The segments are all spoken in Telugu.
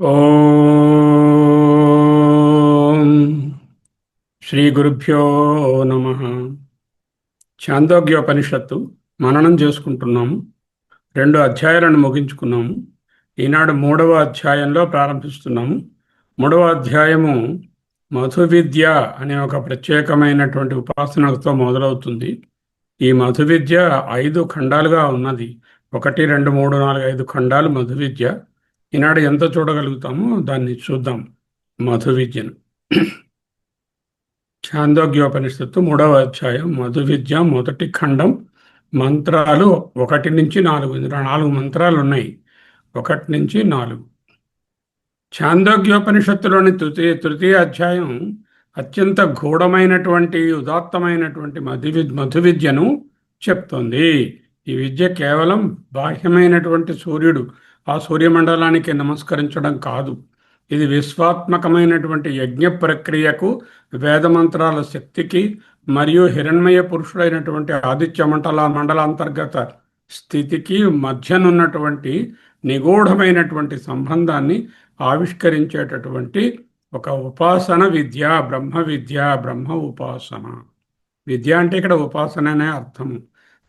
ఓం శ్రీ గురుభ్యో నమ. ఛాందోగ్యోపనిషత్తు మననం చేసుకుంటున్నాము. 2 అధ్యాయాలను ముగించుకున్నాము. ఈనాడు 3వ అధ్యాయంలో ప్రారంభిస్తున్నాము. 3వ అధ్యాయము మధు విద్య అనే ఒక ప్రత్యేకమైనటువంటి ఉపాసనతో మొదలవుతుంది. ఈ మధు విద్య 5 ఖండాలుగా ఉన్నది. 1, 2, 3, 4, 5 ఖండాలు మధు విద్య. ఈనాడు ఎంత చూడగలుగుతామో దాన్ని చూద్దాం. మధు విద్యను ఛాందోగ్యోపనిషత్తు 3వ అధ్యాయం మధు విద్య మొదటి ఖండం. మంత్రాలు 1 నుంచి 4. 4 మంత్రాలు ఉన్నాయి. 1 నుంచి 4. ఛాందోగ్యోపనిషత్తులోని తృతీయ అధ్యాయం అత్యంత గూఢమైనటువంటి ఉదాత్తమైనటువంటి మధు విద్యను చెప్తోంది. ఈ విద్య కేవలం బాహ్యమైనటువంటి సూర్యుడు, ఆ సూర్యమండలానికి నమస్కరించడం కాదు. ఇది విశ్వాత్మకమైనటువంటి యజ్ఞ ప్రక్రియకు, వేదమంత్రాల శక్తికి మరియు హిరణ్మయ పురుషుడైనటువంటి ఆదిత్య మండలాంతర్గత స్థితికి మధ్యనున్నటువంటి నిగూఢమైనటువంటి సంబంధాన్ని ఆవిష్కరించేటటువంటి ఒక ఉపాసన విద్య, బ్రహ్మ ఉపాసన. విద్య అంటే ఇక్కడ ఉపాసన అనే అర్థము.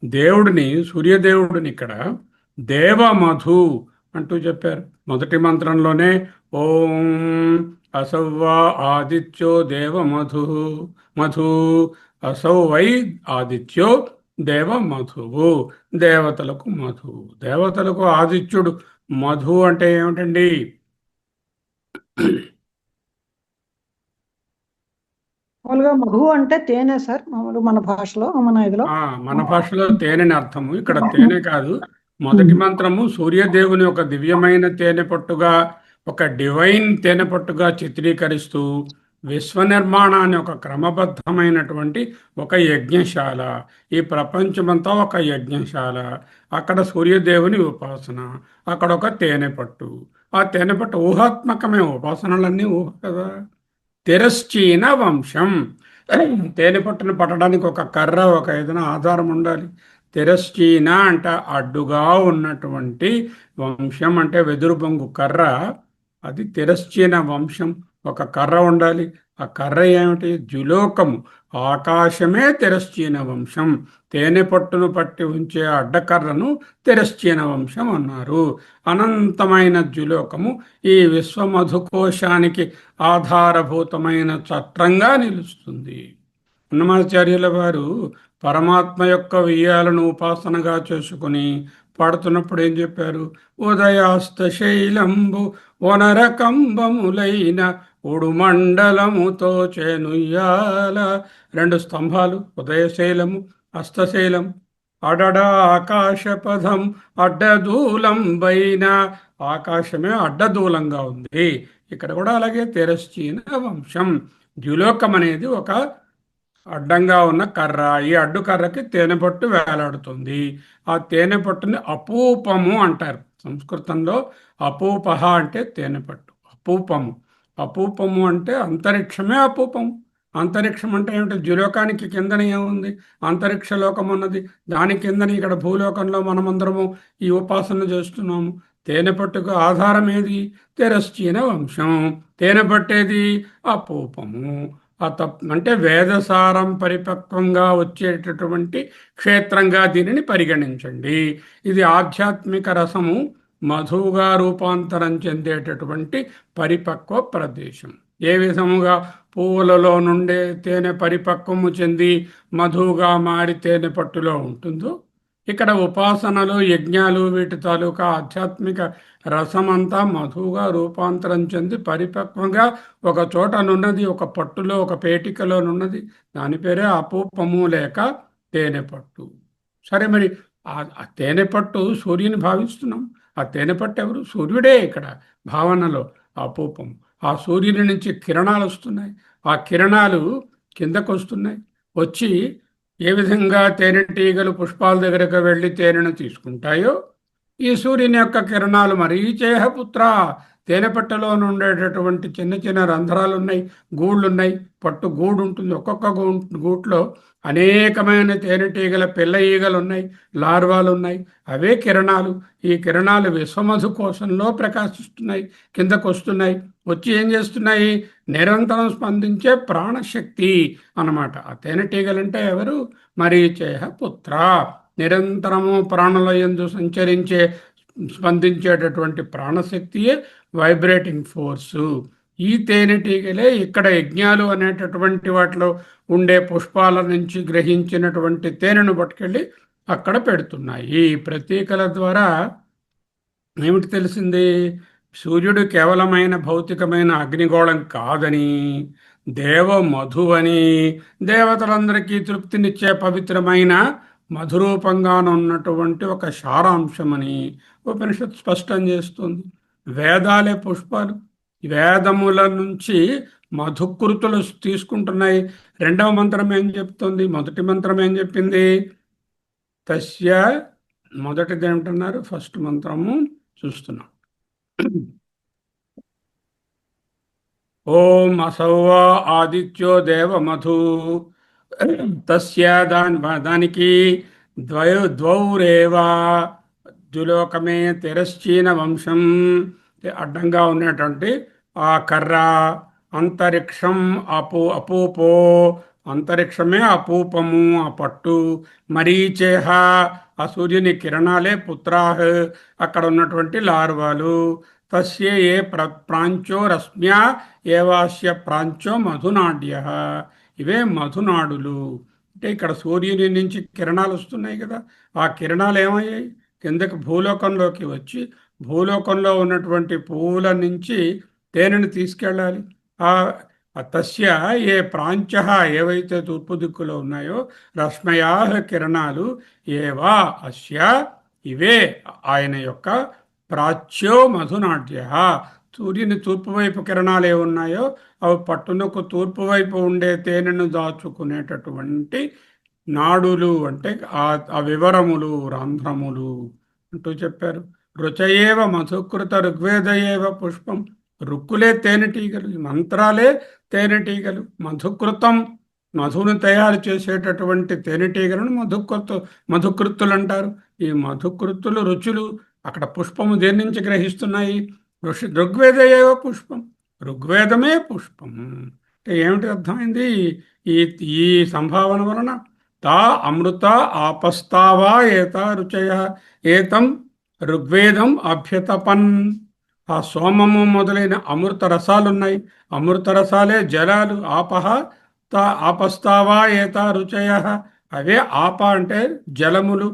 దేవుడిని, సూర్యదేవుడిని ఇక్కడ దేవమధు అంటూ చెప్పారు. మొదటి మంత్రంలోనే ఓం అసౌవా ఆదిత్యో దేవమధు మధు అసౌ వై ఆదిత్యో దేవమధువు, దేవతలకు మధు, దేవతలకు ఆదిత్యుడు. మధు అంటే ఏమిటండి? మామూలుగా మధు అంటే తేనె సార్. మామూలు మన భాషలో, మన భాషలో తేనెని అర్థము. ఇక్కడ తేనె కాదు. మొదటి మంత్రము సూర్యదేవుని ఒక దివ్యమైన తేనె పట్టుగా, ఒక డివైన్ తేనె పట్టుగా చిత్రీకరిస్తూ విశ్వ నిర్మాణాన్ని ఒక క్రమబద్ధమైనటువంటి ఒక యజ్ఞశాల, ఈ ప్రపంచమంతా ఒక యజ్ఞశాల. అక్కడ సూర్యదేవుని ఉపాసన, అక్కడ ఒక తేనె పట్టు. ఆ తేనె పట్టు ఊహాత్మకమే. ఉపాసనలన్నీ ఊహ కదా. తిరశ్చీన వంశం. తేనె పట్టును పట్టడానికి ఒక కర్ర, ఒక ఏదైనా ఆధారం ఉండాలి. తిరశ్చీన అంటే అడ్డుగా ఉన్నటువంటి, వంశం అంటే వెదురు బొంగు కర్ర. అది తిరశ్చీన వంశం. ఒక కర్ర ఉండాలి. ఆ కర్ర ఏమిటి? జులోకము, ఆకాశమే తిరశ్చీన వంశం. తేనె పట్టును పట్టి ఉంచే అడ్డకర్రను తిరశ్చీన వంశం అన్నారు. అనంతమైన జులోకము ఈ విశ్వమధుకోశానికి ఆధారభూతమైన చట్రంగా నిలుస్తుంది. అన్నమాచార్యుల వారు పరమాత్మ యొక్క వియ్యాలను ఉపాసనగా చేసుకుని పాడుతున్నప్పుడు ఏం చెప్పారు? ఉదయాస్త శైలంబు వనరకంబములైన ఉడుమండలముతో చేనుయ్యాల. 2 స్తంభాలు, ఉదయశైలము, అస్తశైలం. అడడా ఆకాశపథం అడ్డదూలం బైన, ఆకాశమే అడ్డదూలంగా ఉంది. ఇక్కడ కూడా అలాగే తిరశ్చీన వంశం. ద్యులోకం అనేది ఒక అడ్డంగా ఉన్న కర్ర. ఈ అడ్డు కర్రకి తేనె పట్టు వేలాడుతుంది. ఆ తేనె పట్టుని అపూపము అంటారు. సంస్కృతంలో అపూపహ అంటే తేనె పట్టు. అపూపము, అపూపము అంటే అంతరిక్షమే అపూపము. అంతరిక్షం అంటే ఏమిటి? ద్యులోకానికి కిందనే ఏముంది? అంతరిక్ష లోకం ఉన్నది. దాని కిందని ఇక్కడ భూలోకంలో మనమందరము ఈ ఉపాసన చేస్తున్నాము. తేనె పట్టుకు ఆధారం ఏది? తిరశ్చీన వంశం. తేనె పట్టేది అపూపము. అంటే వేదసారం పరిపక్వంగా వచ్చేటటువంటి క్షేత్రంగా దీనిని పరిగణించండి. ఇది ఆధ్యాత్మిక రసము మధువుగా రూపాంతరం చెందేటటువంటి పరిపక్వ ప్రదేశం. ఏ విధముగా పువ్వులలో నుండే తేనె పరిపక్వము చెంది మధువుగా మారి తేనె పట్టులో ఉంటుందో, ఇక్కడ ఉపాసనలు, యజ్ఞాలు, వీటి తాలూకా ఆధ్యాత్మిక రసమంతా మధువుగా రూపాంతరం చెంది పరిపక్వంగా ఒక చోటనున్నది, ఒక పట్టులో, ఒక పేటికలోనున్నది. దాని పేరే అపూపము లేక తేనె పట్టు. సరే, మరి ఆ తేనె పట్టు సూర్యుని భావిస్తున్నాం. ఆ తేనె పట్టు ఎవరు? సూర్యుడే. ఇక్కడ భావనలో అపూపము. ఆ సూర్యుని నుంచి కిరణాలు వస్తున్నాయి. ఆ కిరణాలు కిందకు వస్తున్నాయి. వచ్చి ఏ విధంగా తేనెటీగలు పుష్పాల దగ్గరకు వెళ్ళి తేనెను తీసుకుంటాయో, ఈ సూర్యుని యొక్క కిరణాలు మరీచేహ పుత్ర, తేనెపట్టలో ఉండేటటువంటి చిన్న చిన్న రంధ్రాలు ఉన్నాయి, గూళ్ళు ఉన్నాయి. పట్టు గూడు ఉంటుంది. ఒక్కొక్క గూట్లో అనేకమైన తేనెటీగల పిల్ల ఈగలు ఉన్నాయి, లార్వాలు ఉన్నాయి. అవే కిరణాలు. ఈ కిరణాలు విశ్వమధు కోశంలో ప్రకాశిస్తున్నాయి, కిందకు వస్తున్నాయి. వచ్చి ఏం చేస్తున్నాయి? నిరంతరం స్పందించే ప్రాణశక్తి అన్నమాట. ఆ తేనెటీగలంటే ఎవరు? మరీచేహ పుత్ర. నిరంతరము ప్రాణుల యందు సంచరించే స్పందించేటటువంటి ప్రాణశక్తియే వైబ్రేటింగ్ ఫోర్సు. ఈ తేనెటీగలే ఇక్కడ యజ్ఞాలు అనేటటువంటి వాటిలో ఉండే పుష్పాల నుంచి గ్రహించినటువంటి తేనెను పట్టుకెళ్ళి అక్కడ పెడుతున్నాయి. ఈ ప్రతీకల ద్వారా ఏమిటి తెలిసింది? సూర్యుడు కేవలమైన భౌతికమైన అగ్నిగోళం కాదని, దేవ మధు అని, దేవతలందరికీ తృప్తినిచ్చే పవిత్రమైన మధురూపంగానున్నటువంటి ఒక సారాంశమని ఉపనిషత్ స్పష్టం చేస్తుంది. వేదాలే పుష్పాలు. వేదముల నుంచి మధుకృతులు తీసుకుంటున్నాయి. రెండవ మంత్రం ఏం చెప్తుంది? మొదటి మంత్రం ఏం చెప్పింది? తస్య. మొదటిది ఏమిటన్నారు? ఫస్ట్ మంత్రము చూస్తున్నాం. ఓం అసౌవ ఆదిత్యో దేవమధు తస్య. దానికి ద్వౌరేవా ద్యులోకమే తిరశ్చీన వంశం. అడ్డంగా ఉన్నటువంటి ఆ కర్ర. అంతరిక్షం అపూపో. అంతరిక్షమే అపూపము, ఆ పట్టు. మరీచేహ ఆ సూర్యుని కిరణాలే పుత్రాహ అక్కడ ఉన్నటువంటి లార్వాలు. తస్య ఏ ప్రాంచో రశ్మ్యా ఏవాస్య ప్రాంచో మధునాడ్య. ఇవే మధునాడులు. అంటే ఇక్కడ సూర్యుని నుంచి కిరణాలు వస్తున్నాయి కదా, ఆ కిరణాలు ఏమయ్యాయి? కిందకి భూలోకంలోకి వచ్చి భూలోకంలో ఉన్నటువంటి పువ్వుల నుంచి తేనెను తీసుకెళ్ళాలి. ఆ తస్య ఏ ప్రాంచ ఏవైతే తూర్పు దిక్కులో ఉన్నాయో రశ్మయా కిరణాలు ఏవా అస్య ఇవే ఆయన యొక్క ప్రాచ్యో మధునాట్య. సూర్యుని తూర్పు వైపు కిరణాలు ఏ ఉన్నాయో అవి పట్టునకు తూర్పు వైపు ఉండే తేనెను దాచుకునేటటువంటి నాడులు, అంటే ఆ వివరములు, రంధ్రములు అంటూ చెప్పారు. రుచయేవ మధుకృత ఋగ్వేదయేవ పుష్పం. రుక్కులే తేనెటీగలు, మంత్రాలే తేనెటీగలు. మధుకృతం మధును తయారు చేసేటటువంటి తేనెటీగలను మధుకృత్తులు అంటారు. ఈ మధుకృత్తులు రుచులు అక్కడ పుష్పము దేని నుంచి గ్రహిస్తున్నాయి? ఋగ్వేదయేవ పుష్పం. ఋగ్వేదమే పుష్పం. అంటే ఏమిటి అర్థమైంది ఈ ఈ సంభావన వలన? తా అమృత ఆపస్తావా ఏత రుచయ ఏతం ఋగ్వేదం అభ్యతపన్. ఆ సోమము మొదలైన అమృత రసాలున్నాయి. అమృత రసాలే జలాలు. ఆపహ ఆపస్తావా ఏత రుచయ. అవే ఆప అంటే జలములు.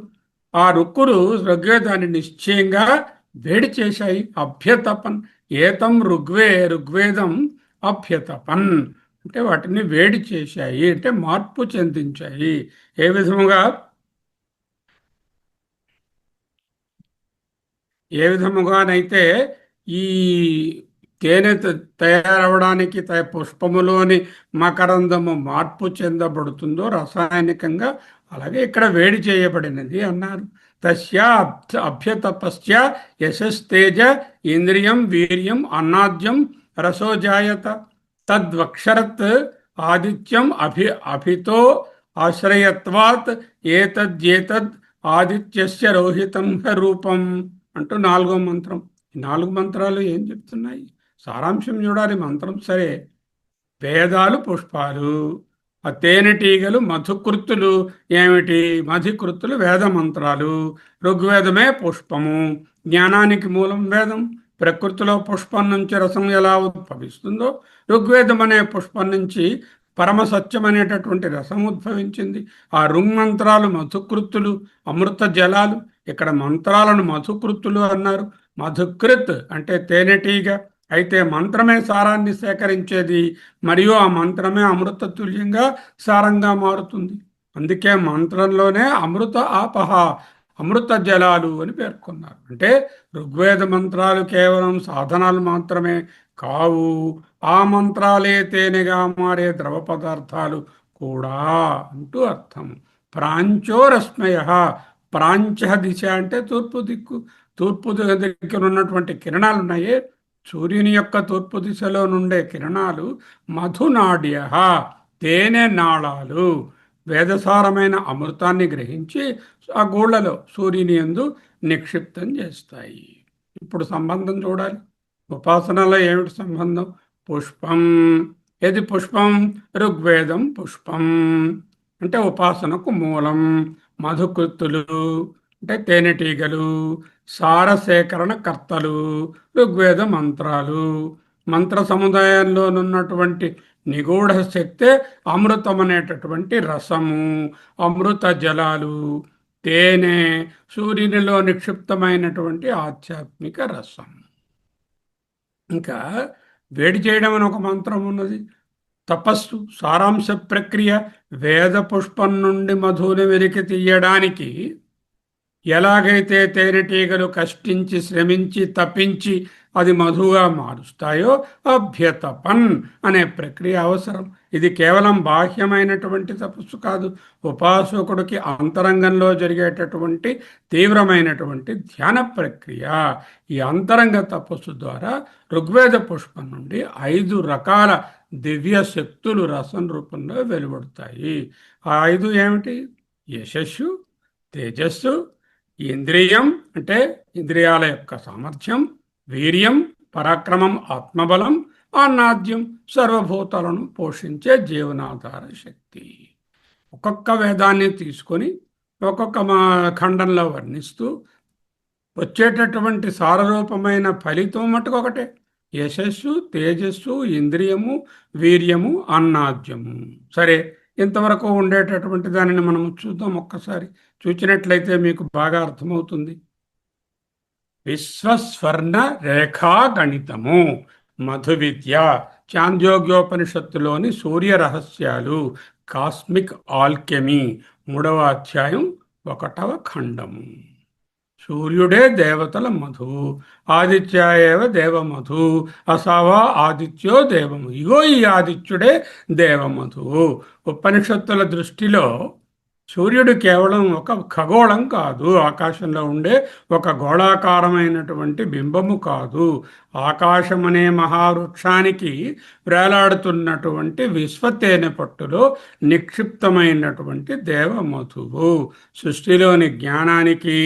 ఆ రుక్కులు ఋగ్వేదాన్ని నిశ్చయంగా వేడి చేశాయి. అభ్యతపన్. ఏతం ఋగ్వేదం అభ్యతపన్ అంటే వాటిని వేడి చేశాయి, అంటే మార్పు చెందించాయి. ఏ విధముగానైతే ఈ తేనె తయారవడానికి పుష్పములోని మకరందము మార్పు చెందబడుతుందో రసాయనికంగా, అలాగే ఇక్కడ వేడి చేయబడినది అన్నారు. తస్య అభ్యతపస్య యశస్తేజ ఇంద్రియం వీర్యం అన్నాద్యం రసోజాయత. తద్వక్షరత్ ఆదిత్యం అభితో ఆశ్రయత్వాత్ ఏతద్యేతద్ ఆదిత్యస్య రోహితం రూపం అంటూ నాలుగో మంత్రం. ఈ 4 మంత్రాలు ఏం చెప్తున్నాయి? సారాంశం చూడాలి. మంత్రం సరే, వేదాలు పుష్పాలు, ఆ తేనెటీగలు మధుకృత్తులు. ఏమిటి? మధుకృత్తులు వేద మంత్రాలు. ఋగ్వేదమే పుష్పము. జ్ఞానానికి మూలం వేదం. ప్రకృతిలో పుష్పం నుంచి రసం ఎలా ఉద్భవిస్తుందో ఋగ్వేదం అనే పుష్పం నుంచి పరమ సత్యం అనేటటువంటి రసం ఉద్భవించింది. ఆ ఋగ్మంత్రాలు మధుకృత్తులు, అమృత జలాలు. ఇక్కడ మంత్రాలను మధుకృత్తులు అన్నారు. మధుకృత్ అంటే తేనెటీగ. అయితే మంత్రమే సారాన్ని సేకరించేది, మరియు ఆ మంత్రమే అమృత తుల్యంగా సారంగా మారుతుంది. అందుకే మంత్రంలోనే అమృత ఆపహ, అమృత జలాలు అని పేర్కొన్నారు. అంటే ఋగ్వేద మంత్రాలు కేవలం సాధనాలు మాత్రమే కావు, ఆ మంత్రాలే తేనెగా మారే ద్రవ పదార్థాలు కూడా అంటూ అర్థం. ప్రాంచో రశ్మయ. ప్రాంచ దిశ అంటే తూర్పు దిక్కు. తూర్పు దగ్గర ఉన్నటువంటి కిరణాలు ఉన్నాయే, సూర్యుని యొక్క తూర్పు దిశలో నుండే కిరణాలు మధునాడ్య, తేనె నాళాలు వేదసారమైన అమృతాన్ని గ్రహించి ఆ గూళ్ళలో సూర్యుని యందు నిక్షిప్తం చేస్తాయి. ఇప్పుడు సంబంధం చూడాలి. ఉపాసనలో ఏమిటి సంబంధం? పుష్పం. ఏది పుష్పం? ఋగ్వేదం పుష్పం అంటే ఉపాసనకు మూలం. మధుకృత్తులు అంటే తేనెటీగలు, సారసేకరణ కర్తలు ఋగ్వేద మంత్రాలు. మంత్ర సముదాయంలోనున్నటువంటి నిగూఢ శక్తే అమృతం అనేటటువంటి రసము, అమృత జలాలు, తేనె, సూర్యునిలో నిక్షిప్తమైనటువంటి ఆధ్యాత్మిక రసం. ఇంకా వేడి చేయడం అని ఒక మంత్రం ఉన్నది. తపస్సు సారాంశ ప్రక్రియ. వేద పుష్పం నుండి మధుని వెలికి తీయడానికి ఎలాగైతే తేనెటీగలు కష్టించి శ్రమించి తప్పించి అది మధుగా మారుస్తాయో అభ్యతపన్ అనే ప్రక్రియ అవసరం. ఇది కేవలం బాహ్యమైనటువంటి తపస్సు కాదు, ఉపాసకుడికి అంతరంగంలో జరిగేటటువంటి తీవ్రమైనటువంటి ధ్యాన ప్రక్రియ. ఈ అంతరంగ తపస్సు ద్వారా ఋగ్వేద పుష్పం నుండి 5 రకాల దివ్య శక్తులు రసం రూపంలో వెలువడతాయి. ఆ 5 ఏమిటి? యశస్సు, తేజస్సు, ఇంద్రియం అంటే ఇంద్రియాల యొక్క సామర్థ్యం, వీర్యం పరాక్రమం ఆత్మబలం, అన్నాద్యం సర్వభూతాలను పోషించే జీవనాధార శక్తి. ఒక్కొక్క వేదాన్ని తీసుకొని ఒక్కొక్క ఖండంలో వర్ణిస్తూ వచ్చేటటువంటి సారరూపమైన ఫలితం మటుకు ఒకటే: యశస్సు, తేజస్సు, ఇంద్రియము, వీర్యము, అన్నాద్యము. సరే, ఇంతవరకు ఉండేటటువంటి దానిని మనం చూద్దాం. ఒక్కసారి చూచినట్లయితే మీకు బాగా అర్థమవుతుంది. విశ్వస్వర్ణ రేఖా గణితము, మధు విద్య, చాంద్యోగ్యోపనిషత్తులోని సూర్య రహస్యాలు, కాస్మిక్ ఆల్కెమీ, 3వ అధ్యాయం 1వ ఖండము. సూర్యుడే దేవతల మధువు, ఆదిత్యాయేవ దేవమధు, అసావా ఆదిత్యో దేవము. ఇగో ఈ ఆదిత్యుడే దేవమధువు. ఉపనిషత్తుల దృష్టిలో సూర్యుడు కేవలం ఒక ఖగోళం కాదు, ఆకాశంలో ఉండే ఒక గోళాకారమైనటువంటి బింబము కాదు. ఆకాశం అనే మహావృక్షానికి వేలాడుతున్నటువంటి విశ్వతేనె పట్టులో నిక్షిప్తమైనటువంటి దేవమధువు. సృష్టిలోని జ్ఞానానికి,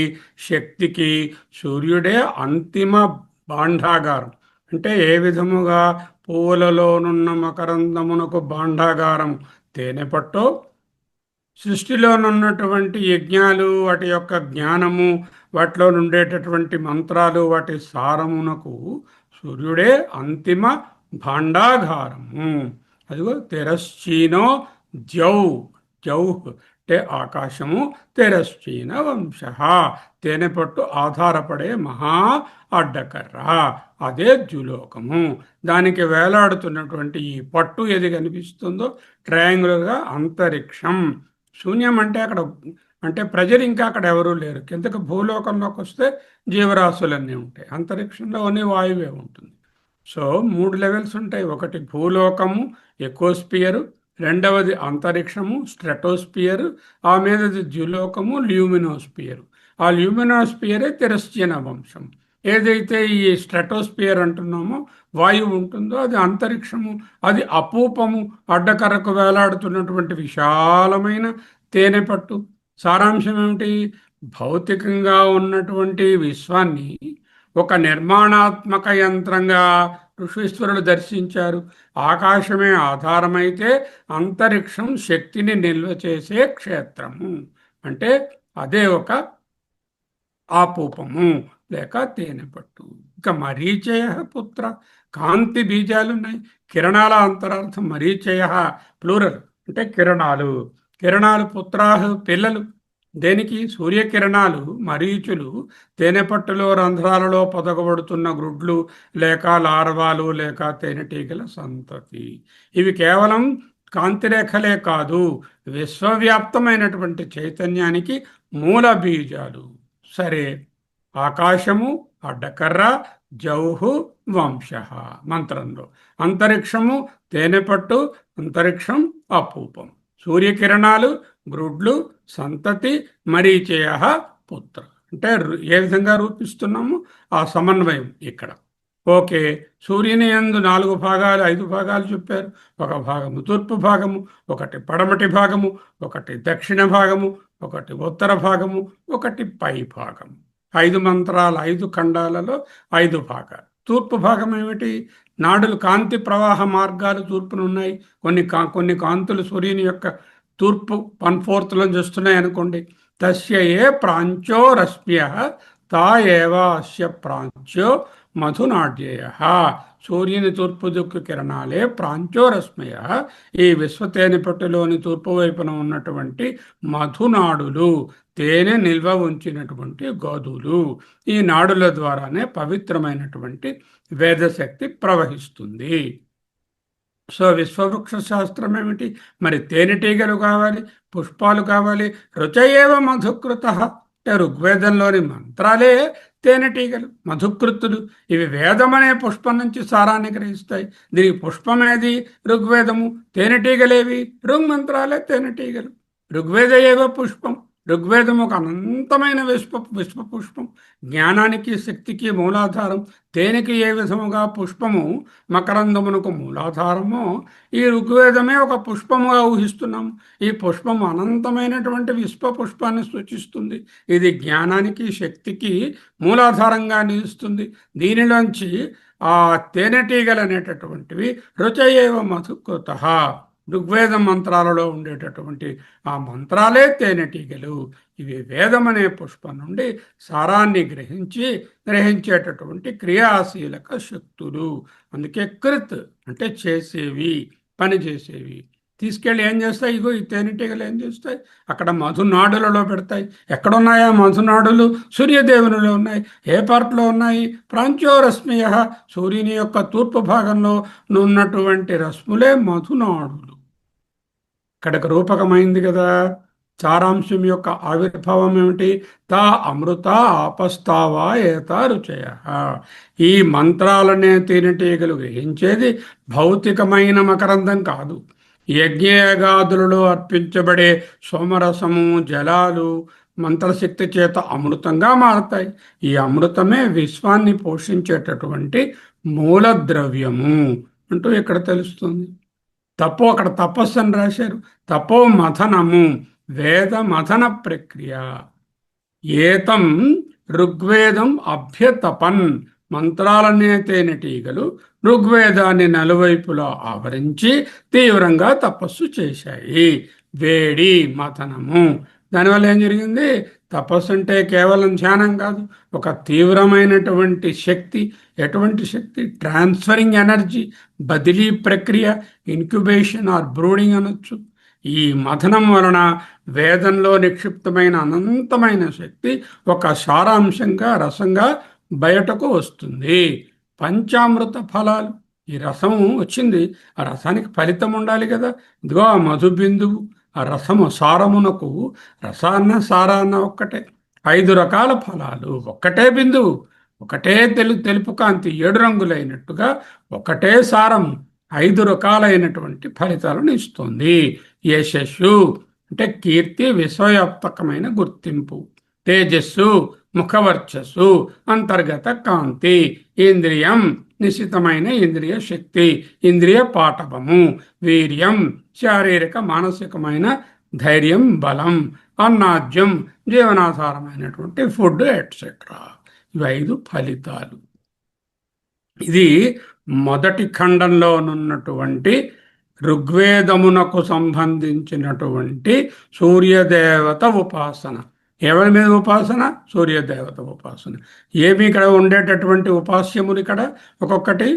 శక్తికి సూర్యుడే అంతిమ భాండాగారం. అంటే ఏ విధముగా పువ్వులలోనున్న మకరందమునకు భాండాగారం తేనె పట్టో, సృష్టిలోనున్నటువంటి యజ్ఞాలు, వాటి యొక్క జ్ఞానము, వాటిలో ఉండేటటువంటి మంత్రాలు, వాటి సారమునకు సూర్యుడే అంతిమ భాండాగారము. అదిగో తెరశ్చీనో ద్యౌ, ద్యౌ అంటే ఆకాశము, తెరశ్చీన వంశ తేనె పట్టు ఆధారపడే మహా అడ్డకర్ర, అదే ద్యులోకము. దానికి వేలాడుతున్నటువంటి ఈ పట్టు ఏది కనిపిస్తుందో ట్రయాంగులర్గా అంతరిక్షం. శూన్యం అంటే అక్కడ అంటే ప్రజలు ఇంకా అక్కడ ఎవరూ లేరు. కిందకి భూలోకంలోకి వస్తే జీవరాశులన్నీ ఉంటాయి. అంతరిక్షంలో ఓన్లీ వాయువే ఉంటుంది. సో 3 లెవెల్స్ ఉంటాయి. ఒకటి భూలోకము, ఎకోస్పియరు, రెండవది అంతరిక్షము, స్ట్రెటోస్పియరు, ఆ మీదది ద్యులోకము, ల్యూమినోస్పియరు. ఆ ల్యూమినోస్పియరే తిరస్చీన వంశం. ఏదైతే ఈ స్ట్రెటోస్పియర్ అంటున్నామో వాయువు ఉంటుందో అది అంతరిక్షము. అది అపూపము, అడ్డకర్రకు వేలాడుతున్నటువంటి విశాలమైన తేనె పట్టు. సారాంశం ఏమిటి? భౌతికంగా ఉన్నటువంటి విశ్వాన్ని ఒక నిర్మాణాత్మక యంత్రంగా ఋషీశ్వరులు దర్శించారు. ఆకాశమే ఆధారమైతే అంతరిక్షం శక్తిని నిల్వ చేసే క్షేత్రము. అంటే అదే ఒక ఆపూపము లేక తేనె పట్టు. ఇక మరీచయ పుత్ర, కాంతి బీజాలున్నాయి. కిరణాల అంతరార్థం మరీచయ ప్లూరల్ అంటే కిరణాలు. కిరణాలు పుత్రాహ పిల్లలు. దేనికి? సూర్యకిరణాలు మరీచులు తేనెపట్టులో రంధ్రాలలో పొదగబడుతున్న గ్రుడ్లు లేక లార్వాలు లేక తేనెటీగల సంతతి. ఇవి కేవలం కాంతిరేఖలే కాదు, విశ్వవ్యాప్తమైనటువంటి చైతన్యానికి మూల బీజాలు. సరే, ఆకాశము అడ్డకర్ర, జౌహు వంశ మంత్రంలో, అంతరిక్షము తేనెపట్టు, అంతరిక్షం అపూపం, సూర్యకిరణాలు గ్రుడ్లు, సంతతి మరీచయ పుత్ర. అంటే ఏ విధంగా రూపిస్తున్నాము ఆ సమన్వయం ఇక్కడ. ఓకే. సూర్యుని యందు 4 భాగాలు, 5 భాగాలు చెప్పారు. ఒక భాగము తూర్పు భాగము, ఒకటి పడమటి భాగము, ఒకటి దక్షిణ భాగము, ఒకటి ఉత్తర భాగము, ఒకటి పై భాగము. 5 మంత్రాలు, 5 ఖండాలలో 5 భాగాలు. తూర్పు భాగం ఏమిటి? నాడులు, కాంతి ప్రవాహ మార్గాలు తూర్పున ఉన్నాయి. కొన్ని కాంతులు సూర్యుని యొక్క తూర్పు 1/4లో వస్తున్నాయి అనుకోండి. తస్య ఏ ప్రాంచో రశ్మ్య తా ఏవ అస్య ప్రాంచో మధునాడ్యేయ. సూర్యుని తూర్పు దిక్కు కిరణాలే ప్రాంచోరశ్మయ, ఈ విశ్వతేనెపట్టులోని తూర్పు వైపున ఉన్నటువంటి మధునాడులు, తేనె నిల్వ ఉంచినటువంటి గోధులు. ఈ నాడుల ద్వారానే పవిత్రమైనటువంటి వేదశక్తి ప్రవహిస్తుంది. సో విశ్వవృక్ష శాస్త్రం ఏమిటి? మరి తేనెటీగలు కావాలి, పుష్పాలు కావాలి. రుచయేవ మధుకృత అంటే ఋగ్వేదంలోని మంత్రాలే తేనెటీగలు, మధుకృతులు. ఇవి వేదమనే పుష్పం నుంచి సారాన్ని గ్రహిస్తాయి. దీనికి పుష్పమేది? ఋగ్వేదము. తేనెటీగలేవి? ఋగ్మంత్రాలే తేనెటీగలు. ఋగ్వేద ఏవ పుష్పం. ఋగ్వేదం ఒక అనంతమైన విశ్వ పుష్పం. జ్ఞానానికి, శక్తికి మూలాధారం. తేనెకి ఏ విధముగా పుష్పము మకరందమునకు మూలాధారమో, ఈ ఋగ్వేదమే ఒక పుష్పముగా ఊహిస్తున్నాము. ఈ పుష్పము అనంతమైనటువంటి విశ్వ పుష్పాన్ని సూచిస్తుంది. ఇది జ్ఞానానికి, శక్తికి మూలాధారంగా నిలుస్తుంది. దీనిలోంచి ఆ తేనెటీగలు అనేటటువంటివి రుచయేవ మధుకృత. ఋగ్వేద మంత్రాలలో ఉండేటటువంటి ఆ మంత్రాలే తేనెటీగలు. ఇవి వేదం అనే పుష్పం నుండి సారాన్ని గ్రహించేటటువంటి క్రియాశీలక శక్తులు. అందుకే కృత్ అంటే చేసేవి, పని చేసేవి. తీసుకెళ్ళి ఏం చేస్తాయి? ఇగో ఈ తేనెటీగలు ఏం చేస్తాయి? అక్కడ మధునాడులలో పెడతాయి. ఎక్కడున్నాయా మధునాడులు? సూర్యదేవునిలో ఉన్నాయి. ఏ పార్ట్లో ఉన్నాయి? ప్రాంచోరశ్మియ, సూర్యుని యొక్క తూర్పు భాగంలో ఉన్నటువంటి రశ్ములే మధునాడులు. ఇక్కడికి రూపకమైంది కదా. సారాంశం యొక్క ఆవిర్భావం ఏమిటి? తా అమృత ఆపస్తావా ఏతా రుచయ. ఈ మంత్రాలనే తేనెటీగలు గ్రహించేది భౌతికమైన మకరందం కాదు. యజ్ఞయాగాదులలో అర్పించబడే సోమరసము, జలాలు మంత్రశక్తి చేత అమృతంగా మారతాయి. ఈ అమృతమే విశ్వాన్ని పోషించేటటువంటి మూలద్రవ్యము అంటూ ఇక్కడ తెలుస్తుంది. అక్కడ తపస్సు అని రాశారు. తపో మథనము, వేద మథన ప్రక్రియ. ఏతం ఋగ్వేదం అభ్యతపన్. మంత్రాలనే తేనెటీగలు ఋగ్వేదాన్ని నలువైపులా ఆవరించి తీవ్రంగా తపస్సు చేశాయి. వేడి, మథనము. దానివల్ల ఏం జరిగింది? తపస్సు అంటే కేవలం ధ్యానం కాదు, ఒక తీవ్రమైనటువంటి శక్తి. ఎటువంటి శక్తి? ట్రాన్స్ఫరింగ్ ఎనర్జీ, బదిలీ ప్రక్రియ, ఇన్క్యుబేషన్ ఆర్ బ్రూడింగ్ అనొచ్చు. ఈ మథనం వలన వేదంలో నిక్షిప్తమైన అనంతమైన శక్తి ఒక సారాంశంగా, రసంగా బయటకు వస్తుంది. పంచామృత ఫలాలు. ఈ రసం వచ్చింది, ఆ రసానికి ఫలితం ఉండాలి కదా. ఇదిగో ఆ మధుబిందువు, ఆ రసము సారమునకు, రసాన్న సారాన్న ఒక్కటే. 5 రకాల ఫలాలు, ఒక్కటే బిందువు, ఒకటే తెలుపు కాంతి, 7 రంగులైనట్టుగా ఒకటే సారము 5 రకాలైనటువంటి ఫలితాలను ఇస్తుంది. యశస్సు అంటే కీర్తి, విశ్వవ్యాప్తకమైన గుర్తింపు. తేజస్సు ముఖవర్చస్సు, అంతర్గత కాంతి. ఇంద్రియం నిశ్చితమైన ఇంద్రియ శక్తి, ఇంద్రియ పాటవము. వీర్యం శారీరక మానసికమైన ధైర్యం, బలం. అన్నాద్యం జీవనాధారమైనటువంటి ఫుడ్ ఎట్సెట్రా. ఇవి 5 ఫలితాలు. ఇది మొదటి ఖండంలోనున్నటువంటి ఋగ్వేదమునకు సంబంధించినటువంటి సూర్యదేవత ఉపాసన. ఎవరి మీద ఉపాసన? సూర్యదేవత ఉపాసన. ఏమి ఇక్కడ ఉండేటటువంటి ఉపాస్యములు ఇక్కడ ఒక్కొక్కటి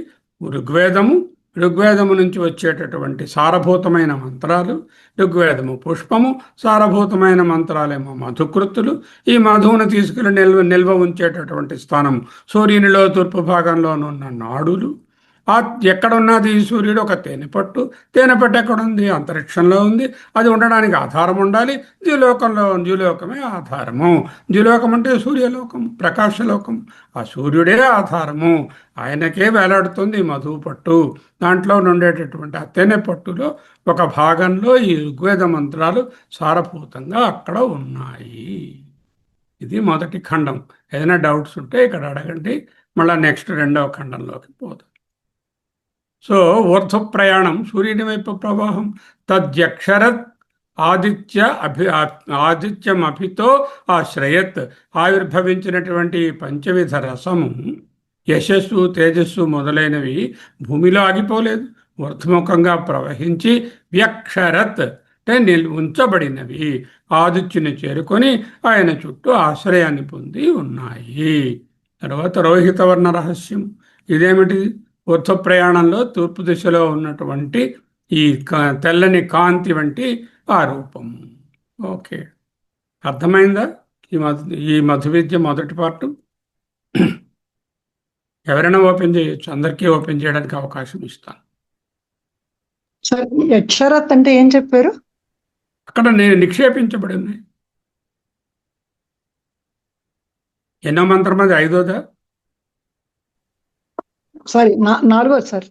ఋగ్వేదము నుంచి వచ్చేటటువంటి సారభూతమైన మంత్రాలు. ఋగ్వేదము పుష్పము, సారభూతమైన మంత్రాలేమో మధుకృతులు. ఈ మధువును తీసుకుని నిల్వ ఉంచేటటువంటి స్థానం సూర్యునిలో తూర్పు భాగంలోనున్న నాడులు. ఎక్కడున్నది ఈ సూర్యుడు? ఒక తేనెపట్టు. తేనెపట్టు ఎక్కడుంది? అంతరిక్షంలో ఉంది. అది ఉండడానికి ఆధారం ఉండాలి. ద్యులోకమే ఆధారము. ద్యులోకం అంటే సూర్యలోకం, ప్రకాశలోకం. ఆ సూర్యుడే ఆధారము. ఆయనకే వేలాడుతుంది మధువు పట్టు. దాంట్లో ఉండేటటువంటి ఆ తేనెపట్టులో ఒక భాగంలో ఈ ఋగ్వేద మంత్రాలు సారభూతంగా అక్కడ ఉన్నాయి. ఇది మొదటి ఖండం. ఏదైనా డౌట్స్ ఉంటే ఇక్కడ అడగండి. మళ్ళా నెక్స్ట్ రెండవ ఖండంలోకి పోదు. సో ఊర్ధ్వ ప్రయాణం సూర్యుని వైపు ప్రవాహం. తద్యక్షరత్ ఆదిత్యం అభితో ఆశ్రయత్. ఆవిర్భవించినటువంటి పంచవిధ రసము, యశస్సు, తేజస్సు మొదలైనవి భూమిలో ఆగిపోలేదు, ఊర్ధ్వముఖంగా ప్రవహించి వ్యక్షరత్ అంటే ఉంచబడినవి ఆదిత్యుని చేరుకొని ఆయన చుట్టూ ఆశ్రయాన్ని పొంది ఉన్నాయి. తర్వాత రోహితవర్ణ రహస్యం. ఇదేమిటి? ఊర్ధ్వ ప్రయాణంలో తూర్పు దిశలో ఉన్నటువంటి ఈ తెల్లని కాంతి వంటి ఆ రూపము. ఓకే, అర్థమైందా ఈ మధు విద్య మొదటి పార్టు? ఎవరైనా ఓపెన్ చేయొచ్చు, అందరికీ ఓపెన్ చేయడానికి అవకాశం ఇస్తాను. సార్ యక్షరత్ అంటే ఏం చెప్పారు? అక్కడ నేను నిక్షేపించబడి ఉన్నాయి. ఎన్నో మంత్రం అది? ఐదోదా? సారీ, నాలుగోది సార్.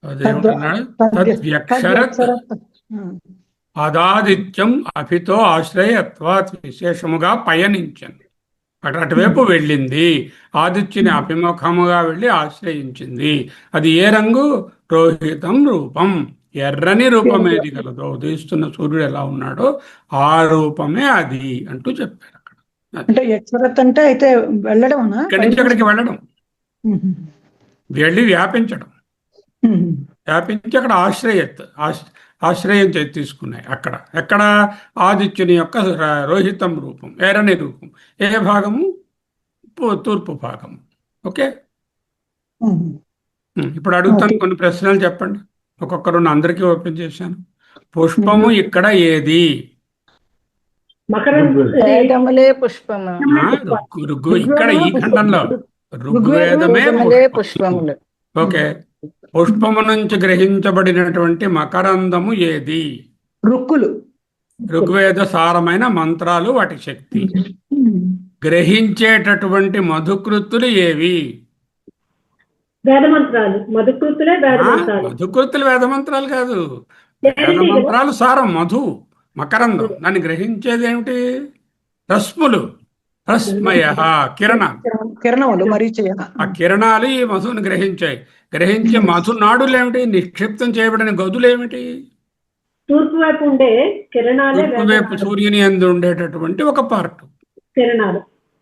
అదేమంటున్నాడు? తద్వ్యక్షరత్ అదాదిత్యం అభితో ఆశ్రయత్వాత్. విశేషముగా పయనించను, అటువైపు వెళ్ళింది, ఆదిత్యుని అభిముఖముగా వెళ్ళి ఆశ్రయించింది. అది ఏ రంగు? రోహితం రూపం. ఎర్రని రూపం ఏది కలదో, ఉదయిస్తున్న సూర్యుడు ఎలా ఉన్నాడో ఆ రూపమే అది అంటూ చెప్పారు అక్కడ. అంటే యక్షరత్ అంటే అయితే వెళ్ళడం, ఇక్కడి నుంచి అక్కడికి వెళ్ళడం, వెళ్ళి వ్యాపించడం, వ్యాపించి అక్కడ ఆశ్రయం తీసుకున్నాయి. ఎక్కడ? ఆదిత్యుని యొక్క రోహితం రూపం, ఎర్రని రూపం. ఏ భాగము? తూర్పు భాగము. ఓకే, ఇప్పుడు అడుగుతాను కొన్ని ప్రశ్నలు చెప్పండి. ఒక్కొక్కరు అందరికీ ఓపెన్ చేశాను. పుష్పము ఇక్కడ ఏది? పుష్పము ఇక్కడ ఈ ఖండంలో ఋగ్వేదమే పుష్పములు. ఓకే, పుష్పము నుంచి గ్రహించబడినటువంటి మకరందము ఏది? రుక్కులు. ఋగ్వేద సారమైన మంత్రాలు, వాటి శక్తి. గ్రహించేటటువంటి మధుకృతులు ఏవి? వేదమంత్రాలు. మధుకృతులు వేదమంత్రాలు కాదు, వేదమంత్రాలు సారం మధు, మకరందం. దాన్ని గ్రహించేది ఏమిటి? రశ్ములు, రశ్మయ, కిరణములు. ఆ కిరణాలు ఈ మధుని గ్రహించాయి. గ్రహించే మధు నాడులు ఏమిటి? నిక్షిప్తం చేయబడిన గదులు ఏమిటి? తూర్పు వైపు ఉండే కిరణాలే. తూర్పు వైపు సూర్యుని యందు ఉండేటటువంటి ఒక పార్ట్ కిరణాలు.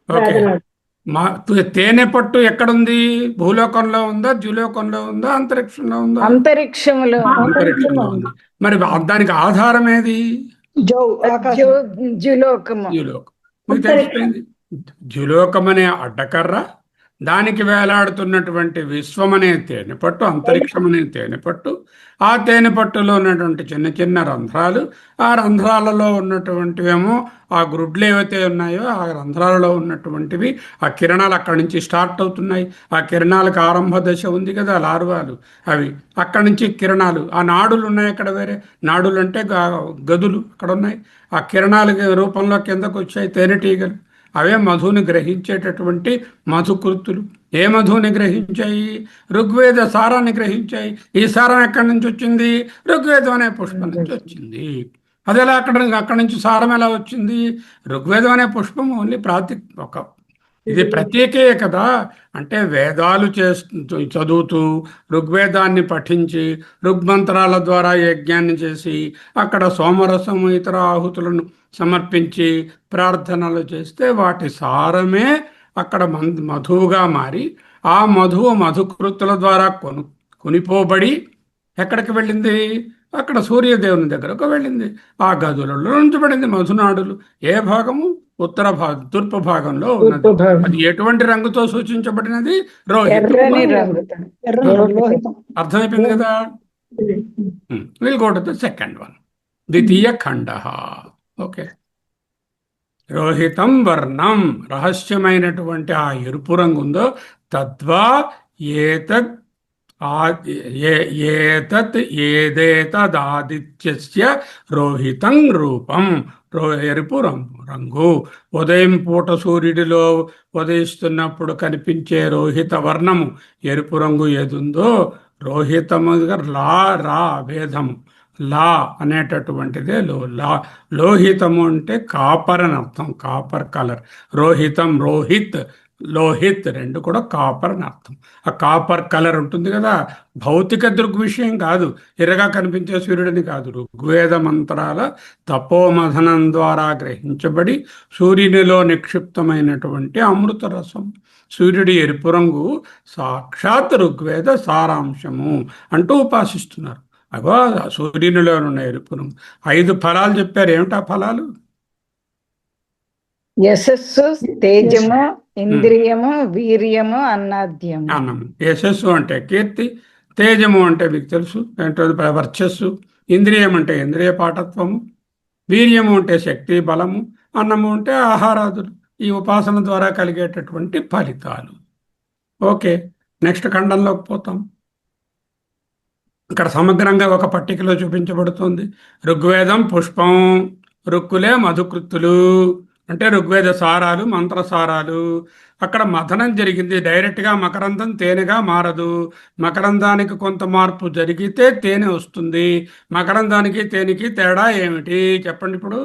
ఓకే, తేనె పట్టు ఎక్కడుంది? భూలోకంలో ఉందా, ద్యులోకంలో ఉందా, అంతరిక్షంలో ఉందా? అంతరిక్షంలో ఉంది. మరి దానికి ఆధారం ఏది? ద్యులోకం. మీకు తెలిసిపోయింది. ద్యులోకం అనే అడ్డకర్ర, దానికి వేలాడుతున్నటువంటి విశ్వం అనే తేనెపట్టు, అంతరిక్షం అనే తేనెపట్టు, ఆ తేనెపట్టులో ఉన్నటువంటి చిన్న చిన్న రంధ్రాలు, ఆ రంధ్రాలలో ఉన్నటువంటివేమో ఆ గ్రుడ్లు ఏవైతే ఉన్నాయో ఆ రంధ్రాలలో ఉన్నటువంటివి ఆ కిరణాలు అక్కడి నుంచి స్టార్ట్ అవుతున్నాయి. ఆ కిరణాలకు ఆరంభ దశ ఉంది కదా, లార్వాలు, అవి అక్కడి నుంచి కిరణాలు. ఆ నాడులు ఉన్నాయి అక్కడ, వేరే నాడులు అంటే గదులు అక్కడ ఉన్నాయి. ఆ కిరణాల రూపంలో కిందకు వచ్చాయి తేనెటీగలు. అవే మధుని గ్రహించేటటువంటి మధుకృతులు. ఏ మధుని గ్రహించాయి? ఋగ్వేద సారాన్ని గ్రహించాయి. ఈ సారం ఎక్కడి నుంచి వచ్చింది? ఋగ్వేదం అనే పుష్పం నుంచి వచ్చింది. అది ఎలా అక్కడి నుంచి సారం ఎలా వచ్చింది? ఋగ్వేదం అనే పుష్పం ఓన్లీ ఇది ప్రత్యేకే కదా. అంటే వేదాలు చదువుతూ, ఋగ్వేదాన్ని పఠించి, ఋగ్మంత్రాల ద్వారా యజ్ఞాన్ని చేసి, అక్కడ సోమరసము ఇతర ఆహుతులను సమర్పించి ప్రార్థనలు చేస్తే వాటి సారమే అక్కడ మధువుగా మారి, ఆ మధువు మధుకృతుల ద్వారా కొనిపోబడి ఎక్కడికి వెళ్ళింది? అక్కడ సూర్యదేవుని దగ్గరకు వెళ్ళింది. ఆ గదులలో ఉంచబడింది మధునాడులు. ఏ భాగము? ఉత్తర భాగం, తూర్పు భాగంలో ఉన్నది. అది ఎటువంటి రంగుతో సూచించబడినది? అర్థమైపోయింది కదా. Will go to the second one, ద్వితీయ ఖండ. ఓకే, రోహితం వర్ణం, రహస్యమైనటువంటి ఆ ఎరుపు రంగు ఉందో, తద్వా ఏదేతదాదిత్యస్య రోహితం రూపం. ఎరుపు రంగు. ఉదయం పూట సూర్యుడిలో ఉదయిస్తున్నప్పుడు కనిపించే రోహిత వర్ణము, ఎరుపు రంగు ఏదుందో, రోహితము రా భేదము, లా అనేటటువంటిదే లోహితము అంటే కాపర్ అని అర్థం, కాపర్ కలర్. రోహితం, రోహిత్, లోహిత్ రెండు కూడా కాపర్ అని అర్థం. ఆ కాపర్ కలర్ ఉంటుంది కదా, భౌతిక దృగ్విషయం కాదు, ఎర్రగా కనిపించే సూర్యుడిని కాదు. ఋగ్వేద మంత్రాల తపోమథనం ద్వారా గ్రహించబడి సూర్యునిలో నిక్షిప్తమైనటువంటి అమృత రసం. సూర్యుడి ఎరుపు రంగు సాక్షాత్ ఋగ్వేద సారాంశము అంటూ ఉపాసిస్తున్నారు. అగో సూర్యునిలో ఉన్న ఎరుపు రంగు. 5 ఫలాలు చెప్పారు. ఏమిటా ఫలాలు? యశస్సు, తేజము, ఇంద్రియము, వీర్యము, అన్నాద్యము. అన్నము. యశస్సు అంటే కీర్తి, తేజము అంటే మీకు తెలుసు ఏంటో వర్చస్సు, ఇంద్రియం అంటే ఇంద్రియ పాఠత్వము, వీర్యము అంటే శక్తి బలము, అన్నము అంటే ఆహారాదులు. ఈ ఉపాసన ద్వారా కలిగేటటువంటి ఫలితాలు. ఓకే, నెక్స్ట్ ఖండంలోకి పోతాం. ఇక్కడ సమగ్రంగా ఒక పట్టికలో చూపించబడుతుంది. ఋగ్వేదం పుష్పం, రుక్కులే మధుకృత్తులు అంటే ఋగ్వేద సారాలు, మంత్రసారాలు. అక్కడ మథనం జరిగింది. డైరెక్ట్గా మకరందం తేనెగా మారదు. మకరందానికి కొంత మార్పు జరిగితే తేనె వస్తుంది. మకరందానికి తేనెకి తేడా ఏమిటి చెప్పండి ఇప్పుడు.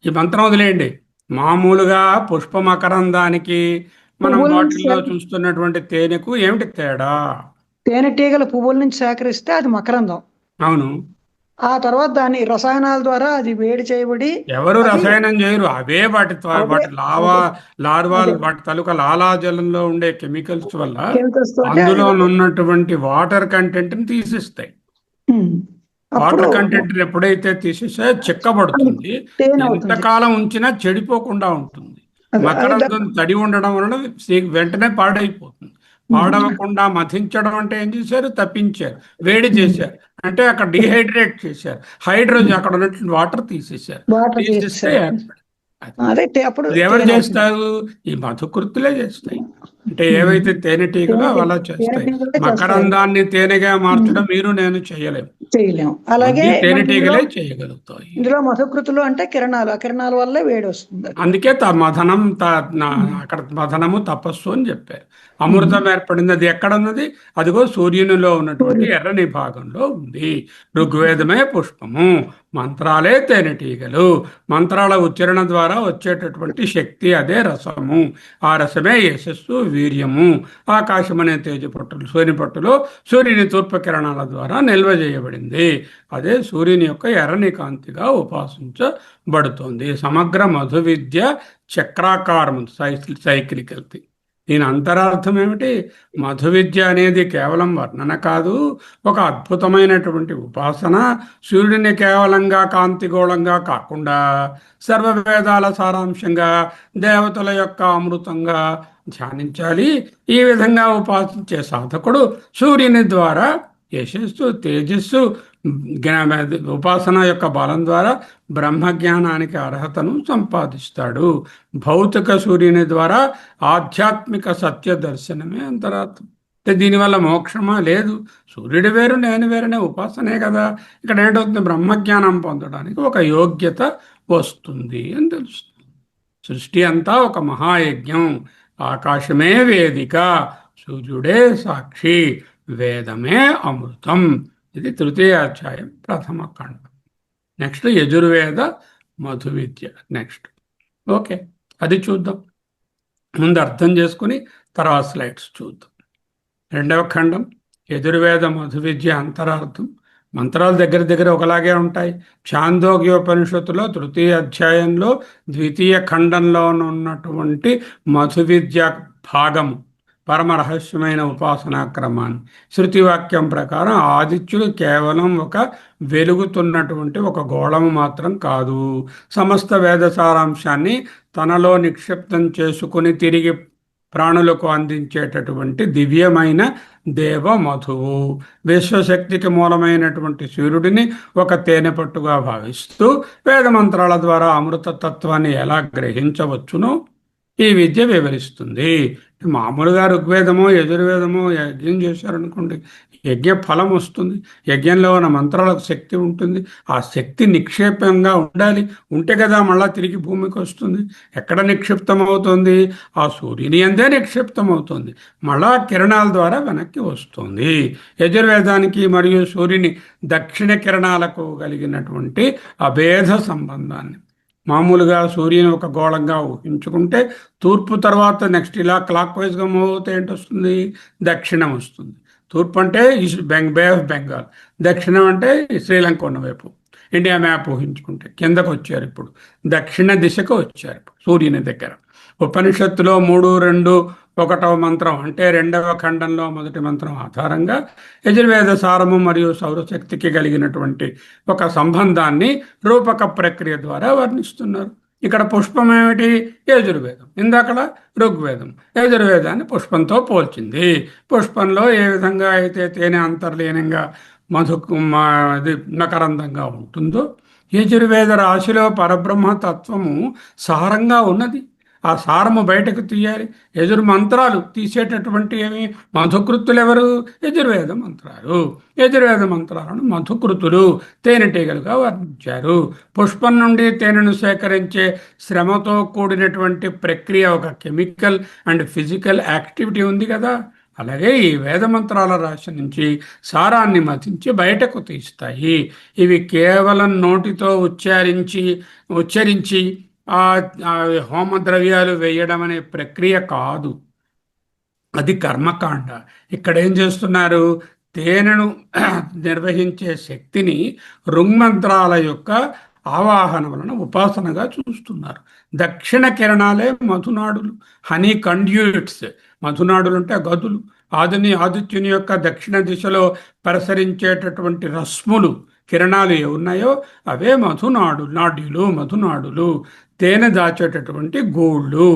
ఈ మంత్రం వదిలేయండి. మామూలుగా పుష్ప మకరందానికి మనం బాటిల్లో చూస్తున్నటువంటి తేనెకు ఏమిటి తేడా? తేనెటీగలు పువ్వుల నుంచి సేకరిస్తే అది మకరందం. అవును. ఆ తర్వాత దాని రసాయనాల ద్వారా అది వేడి చేయబడి. ఎవరు రసాయనం చేయరు, అవే వాటి లార్వాల్ వాటి తాలూకా లాలాజలంలో ఉండే కెమికల్స్ వల్ల అందులో ఉన్నటువంటి వాటర్ కంటెంట్ ని తీసిస్తాయి. వాటర్ కంటెంట్ ఎప్పుడైతే తీసేస్తే చిక్కబడుతుంది. ఎంతకాలం ఉంచినా చెడిపోకుండా ఉంటుంది. మకరందం తడి ఉండడం వలన వెంటనే పాడైపోతుంది. పాడవకుండా మథించడం అంటే ఏం చేశారు? తప్పించారు, వేడి చేశారు. అంటే అక్కడ డిహైడ్రేట్ చేశారు, హైడ్రోజన్ అక్కడ ఉన్నటువంటి వాటర్ తీసేశారు. తీసేస్తే ఎవరు చేస్తారు? ఈ మధుకృతులే చేస్తాయి. అంటే ఏవైతే తేనెటీగలో అలా చేస్తాయి. మకరందాన్ని తేనెగా మార్చడం మీరు నేను చేయలేము. అలాగే తేనెటీగలే చేయగలుగుతాయి. ఇందులో మధుకృతులు అంటే కిరణాలు, ఆ కిరణాల వల్లే వేడి వస్తుంది. అందుకే అక్కడ మథనము తపస్సు అని చెప్పారు. అమృతం ఏర్పడింది. అది ఎక్కడ ఉన్నది? అదిగో సూర్యునిలో ఉన్నటువంటి ఎర్రని భాగంలో ఉంది. ఋగ్వేదమే పుష్పము, మంత్రాలే తేనెటీగలు. మంత్రాల ఉచ్చారణ ద్వారా వచ్చేటటువంటి శక్తి అదే రసము. ఆ రసమే యశస్సు, వీర్యము. ఆకాశం అనే తేజపట్టులు, సూర్యుని పట్టులో సూర్యుని తూర్పు కిరణాల ద్వారా నిల్వ చేయబడింది. అదే సూర్యుని యొక్క ఎర్రని కాంతిగా ఉపాసించబడుతోంది. సమగ్ర మధు విద్య చక్రాకారము, సైక్లికల్ థింగ్. దీని అంతరార్థం ఏమిటి? మధు విద్య అనేది కేవలం వర్ణన కాదు, ఒక అద్భుతమైనటువంటి ఉపాసన. సూర్యుడిని కేవలంగా కాంతిగోళంగా కాకుండా సర్వవేదాల సారాంశంగా, దేవతల యొక్క అమృతంగా ధ్యానించాలి. ఈ విధంగా ఉపాసించే సాధకుడు సూర్యుని ద్వారా యశస్సు, తేజస్సు, ఉపాసన యొక్క బలం ద్వారా బ్రహ్మజ్ఞానానికి అర్హతను సంపాదిస్తాడు. భౌతిక సూర్యుని ద్వారా ఆధ్యాత్మిక సత్య దర్శనమే అంతరార్థం. దీనివల్ల మోక్షమా? లేదు. సూర్యుడు వేరు, నేను వేరనే ఉపాసనే కదా. ఇక్కడ ఏంటవుతుంది? బ్రహ్మజ్ఞానం పొందడానికి ఒక యోగ్యత వస్తుంది అని తెలుస్తుంది. సృష్టి అంతా ఒక మహాయజ్ఞం. ఆకాశమే వేదిక, సూర్యుడే సాక్షి, వేదమే అమృతం. ఇది తృతీయ అధ్యాయం, ప్రథమ ఖండం. నెక్స్ట్ యజుర్వేద మధు విద్య. నెక్స్ట్ ఓకే, అది చూద్దాం. ముందు అర్థం చేసుకుని తర్వాత స్లైడ్స్ చూద్దాం. 2వ ఖండం యజుర్వేద మధు విద్య అంతరార్థం. మంత్రాలు దగ్గర ఒకలాగే ఉంటాయి. ఛాందోగ్యోపనిషత్తులో తృతీయ అధ్యాయంలో ద్వితీయ ఖండంలో ఉన్నటువంటి మధు విద్య భాగము, పరమ రహస్యమైన ఉపాసనా క్రమాన్ని, శృతివాక్యం ప్రకారం ఆదిత్యుడు కేవలం ఒక వెలుగుతున్నటువంటి ఒక గోళము మాత్రం కాదు. సమస్త వేద సారాంశాన్ని తనలో నిక్షిప్తం చేసుకుని తిరిగి ప్రాణులకు అందించేటటువంటి దివ్యమైన దేవ మధువు. విశ్వశక్తికి మూలమైనటువంటి సూర్యుడిని ఒక తేనెపట్టుగా భావిస్తూ వేదమంత్రాల ద్వారా అమృతతత్వాన్ని ఎలా గ్రహించవచ్చునో ఈ విద్య వివరిస్తుంది. మామూలుగా ఋగ్వేదమో యజుర్వేదమో యజ్ఞం చేశారనుకోండి, యజ్ఞ ఫలం వస్తుంది. యజ్ఞంలో ఉన్న మంత్రాలకు శక్తి ఉంటుంది. ఆ శక్తి నిక్షేపంగా ఉండాలి. ఉంటే కదా మళ్ళా తిరిగి భూమికి వస్తుంది. ఎక్కడ నిక్షిప్తం అవుతుంది? ఆ సూర్యుని అందే నిక్షిప్తం అవుతుంది. మళ్ళా కిరణాల ద్వారా వెనక్కి వస్తుంది. యజుర్వేదానికి మరియు సూర్యుని దక్షిణ కిరణాలకు కలిగినటువంటి అభేద సంబంధాన్ని, మామూలుగా సూర్యుని ఒక గోళంగా ఊహించుకుంటే తూర్పు తర్వాత నెక్స్ట్ ఇలా క్లాక్ వైజ్గా మూవ్ అవుతే ఏంటి వస్తుంది? దక్షిణం వస్తుంది. తూర్పు అంటే బే ఆఫ్ బెంగాల్, దక్షిణం అంటే శ్రీలంక ఉన్న వైపు. ఇండియా మ్యాప్ ఊహించుకుంటే కిందకు వచ్చారు. ఇప్పుడు దక్షిణ దిశకు వచ్చారు సూర్యుని దగ్గర. ఉపనిషత్తులో 3-2-1 మంత్రం అంటే 2వ ఖండంలో మొదటి మంత్రం ఆధారంగా యజుర్వేద సారము మరియు సౌరశక్తికి కలిగినటువంటి ఒక సంబంధాన్ని రూపక ప్రక్రియ ద్వారా వర్ణిస్తున్నారు. ఇక్కడ పుష్పం ఏమిటి? యజుర్వేదం. ఇందాకడ ఋగ్వేదం యజుర్వేదాన్ని పుష్పంతో పోల్చింది. పుష్పంలో ఏ విధంగా అయితే తేనె అంతర్లీనంగా అది మకరందంగా ఉంటుందో, యజుర్వేద రాశిలో పరబ్రహ్మ తత్వము సారంగా ఉన్నది. ఆ సారము బయటకు తీయాలి. యజుర్మంత్రాలు తీసేటటువంటి ఏమి? మధుకృతులు ఎవరు? యజుర్వేద మంత్రాలు. యజుర్వేద మంత్రాలను మధుకృతులు, తేనెటీగలుగా వర్ణించారు. పుష్పం నుండి తేనెను సేకరించే శ్రమతో కూడినటువంటి ప్రక్రియ, ఒక కెమికల్ అండ్ ఫిజికల్ యాక్టివిటీ ఉంది కదా. అలాగే ఈ వేదమంత్రాల రాశి నుంచి సారాన్ని మథించి బయటకు తీస్తాయి. ఇవి కేవలం నోటితో ఉచ్చరించి హోమ ద్రవ్యాలు వేయడం అనే ప్రక్రియ కాదు, అది కర్మకాండ. ఇక్కడ ఏం చేస్తున్నారు? తేనెను నిర్వహించే శక్తిని ఋగ్మంత్రాల యొక్క ఆవాహన వలన ఉపాసనగా చూస్తున్నారు. దక్షిణ కిరణాలే మధునాడులు, హనీ కండ్యూట్స్. మధునాడులు అంటే గదులు. ఆదిత్యుని యొక్క దక్షిణ దిశలో ప్రసరించేటటువంటి రశ్ములు, కిరణాలు ఉన్నాయో అవే మధునాడులు. తేనె దాచేటటువంటి గూళ్ళు.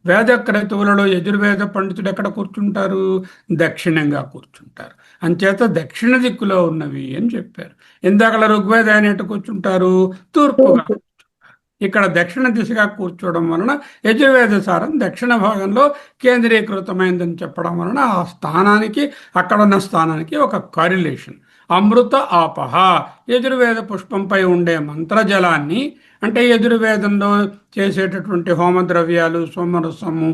వేద క్రతువులలో యజుర్వేద పండితుడు ఎక్కడ కూర్చుంటారు? దక్షిణంగా కూర్చుంటారు. అంచేత దక్షిణ దిక్కులో ఉన్నవి అని చెప్పారు. ఇందాకలా ఋగ్వేదాన్ని ఎటు కూర్చుంటారు? తూర్పుగా. ఇక్కడ దక్షిణ దిశగా కూర్చోవడం వలన యజుర్వేద సారం దక్షిణ భాగంలో కేంద్రీకృతమైందని చెప్పడం వలన ఆ స్థానానికి, అక్కడున్న స్థానానికి ఒక కారిలేషన్. అమృత ఆపహ, యజుర్వేద పుష్పంపై ఉండే మంత్రజలాన్ని, అంటే యజుర్వేదంలో చేసేటటువంటి హోమద్రవ్యాలు, సోమరసము,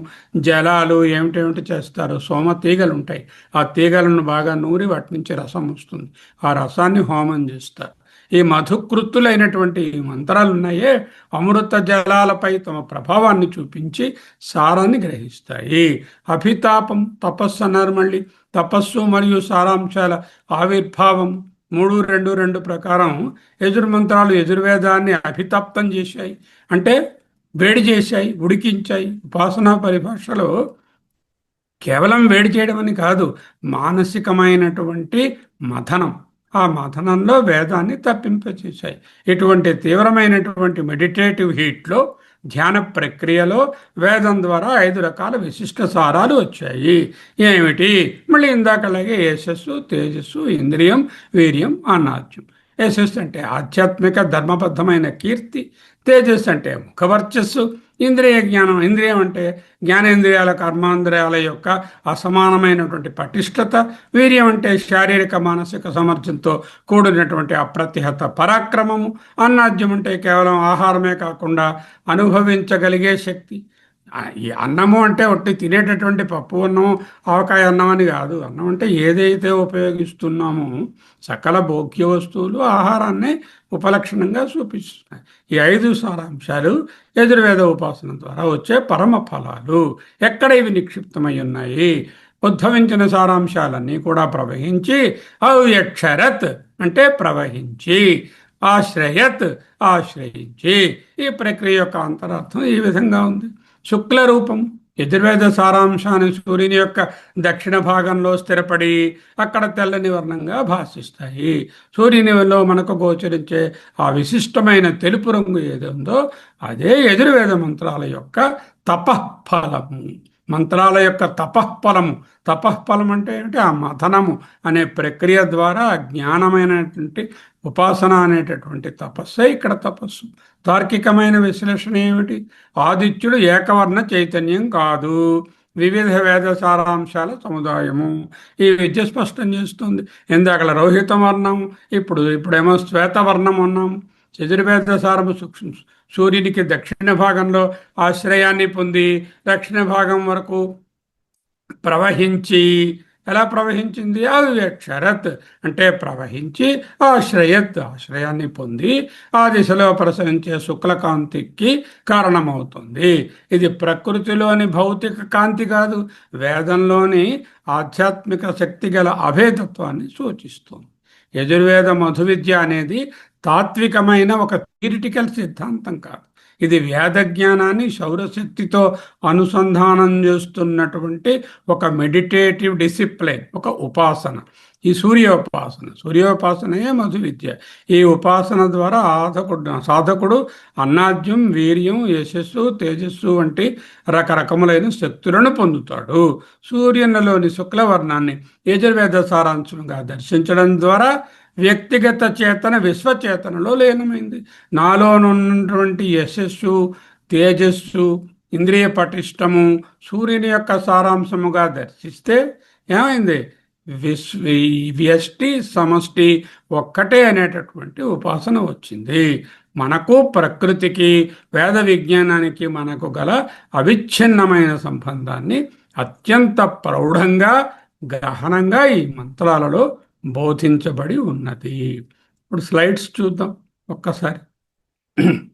జలాలు ఏమిటేమిటి చేస్తారు? సోమ తీగలు ఉంటాయి. ఆ తీగలను బాగా నూరి వాటి నుంచి రసం వస్తుంది. ఆ రసాన్ని హోమం చేస్తారు. ఈ మధుకృతులైనటువంటి మంత్రాలు ఉన్నాయే, అమృత జలాలపై తమ ప్రభావాన్ని చూపించి సారాన్ని గ్రహిస్తాయి. అభితాపం, తపస్సు అన్నారు. మళ్ళీ తపస్సు మరియు సారాంశాల ఆవిర్భావం 3-2-2 ప్రకారం యజుర్మంత్రాలు యజుర్వేదాన్ని అభితప్తం చేశాయి, అంటే వేడి చేశాయి, ఉడికించాయి. ఉపాసనా పరిభాషలో కేవలం వేడి చేయడం అని కాదు, మానసికమైనటువంటి మథనం. ఆ మథనంలో వేదాన్ని తప్పింపచేశాయి. ఇటువంటి తీవ్రమైనటువంటి మెడిటేటివ్ హీట్లో, ధ్యాన ప్రక్రియలో వేదం ద్వారా 5 రకాల విశిష్ట సారాలు వచ్చాయి. ఏమిటి? మళ్ళీ ఇందాకలాగే యశస్సు, తేజస్సు, ఇంద్రియం, వీర్యం, అనాద్యం. యశస్సు అంటే ఆధ్యాత్మిక ధర్మబద్ధమైన కీర్తి, తేజస్సు అంటే ముఖవర్చస్సు, ఇంద్రియ జ్ఞానం. ఇంద్రియం అంటే జ్ఞానేంద్రియాల, కర్మాంద్రియాల యొక్క అసమానమైనటువంటి పటిష్టత. వీర్యం అంటే శారీరక మానసిక సామర్థ్యంతో కూడినటువంటి అప్రతిహత పరాక్రమము. అన్నాద్యం అంటే కేవలం ఆహారమే కాకుండా అనుభవించగలిగే శక్తి. ఈ అన్నము అంటే ఒట్టి తినేటటువంటి పప్పు అన్నం, ఆవకాయ అన్నం అని కాదు. అన్నం అంటే ఏదైతే ఉపయోగిస్తున్నామో సకల భోగ్య వస్తువులు ఆహారాన్ని ఉపలక్షణంగా చూపిస్తున్నాయి. ఈ 5 సారాంశాలు యజుర్వేద ఉపాసన ద్వారా వచ్చే పరమ ఫలాలు. ఎక్కడ ఇవి నిక్షిప్తమై ఉన్నాయి? ఉద్భవించిన సారాంశాలన్నీ కూడా ప్రవహించి, అవ్యక్షరత్ అంటే ప్రవహించి, ఆశ్రయత్ ఆశ్రయించి. ఈ ప్రక్రియ యొక్క అంతరార్థం ఈ విధంగా ఉంది. శుక్ల రూపం యజుర్వేద సారాంశాన్ని సూర్యుని యొక్క దక్షిణ భాగంలో స్థిరపడి అక్కడ తెల్లని వర్ణంగా భాషిస్తాయి. సూర్యునిలో మనకు గోచరించే ఆ విశిష్టమైన తెలుపు రంగు ఏది ఉందో అదే యజుర్వేద మంత్రాల యొక్క తపఃఫలము. మంత్రాల యొక్క తపఃఫలము. తపఃఫలం అంటే ఏంటి? ఆ మథనము అనే ప్రక్రియ ద్వారా జ్ఞానమైనటువంటి ఉపాసన అనేటటువంటి తపస్సే ఇక్కడ తపస్సు. తార్కికమైన విశ్లేషణ ఏమిటి? ఆదిత్యుడు ఏకవర్ణ చైతన్యం కాదు. వివిధ వేద సారాంశాల సముదాయము. ఈ విద్య స్పష్టం చేస్తుంది. ఇందాకల రోహిత వర్ణం, ఇప్పుడేమో శ్వేతవర్ణం ఉన్నాం. యజుర్వేద సారము సూర్యునికి దక్షిణ భాగంలో ఆశ్రయాన్ని పొంది దక్షిణ భాగం వరకు ప్రవహించి, ఎలా ప్రవహించింది? అవ్యక్షరత్ అంటే ప్రవహించి, ఆశ్రయాన్ని పొంది ఆ దిశలో ప్రసరించే శుక్లకాంతికి కారణమవుతుంది. ఇది ప్రకృతిలోని భౌతిక కాంతి కాదు, వేదంలోని ఆధ్యాత్మిక శక్తి గల అభేదత్వాన్ని సూచిస్తుంది. యజుర్వేద మధు విద్య అనేది తాత్వికమైన ఒక థియరిటికల్ సిద్ధాంతం కాదు. ఇది వేద జ్ఞానాన్ని సౌరశక్తితో అనుసంధానం చేస్తున్నటువంటి ఒక మెడిటేటివ్ డిసిప్లిన్, ఒక ఉపాసన. ఈ సూర్యోపాసనయే మధు విద్య. ఈ ఉపాసన ద్వారా సాధకుడు అన్నాద్యం, వీర్యం, యశస్సు, తేజస్సు వంటి రకరకములైన శక్తులను పొందుతాడు. సూర్యునిలోని శుక్లవర్ణాన్ని యజుర్వేద సారాంశంగా దర్శించడం ద్వారా వ్యక్తిగత చేతన విశ్వచేతనలో లీనమైంది. నాలోనున్నటువంటి యశస్సు, తేజస్సు, ఇంద్రియ పటిష్టము సూర్యుని యొక్క సారాంశముగా దర్శిస్తే ఏమైంది? వ్యష్టి సమష్టి ఒక్కటే అనేటటువంటి ఉపాసన వచ్చింది. మనకు ప్రకృతికి వేద విజ్ఞానానికి మనకు గల అవిచ్ఛిన్నమైన సంబంధాన్ని అత్యంత ప్రౌఢంగా గహనంగా ఈ మంత్రాలలో బోధించబడి ఉన్నది. ఇప్పుడు స్లైడ్స్ చూద్దాం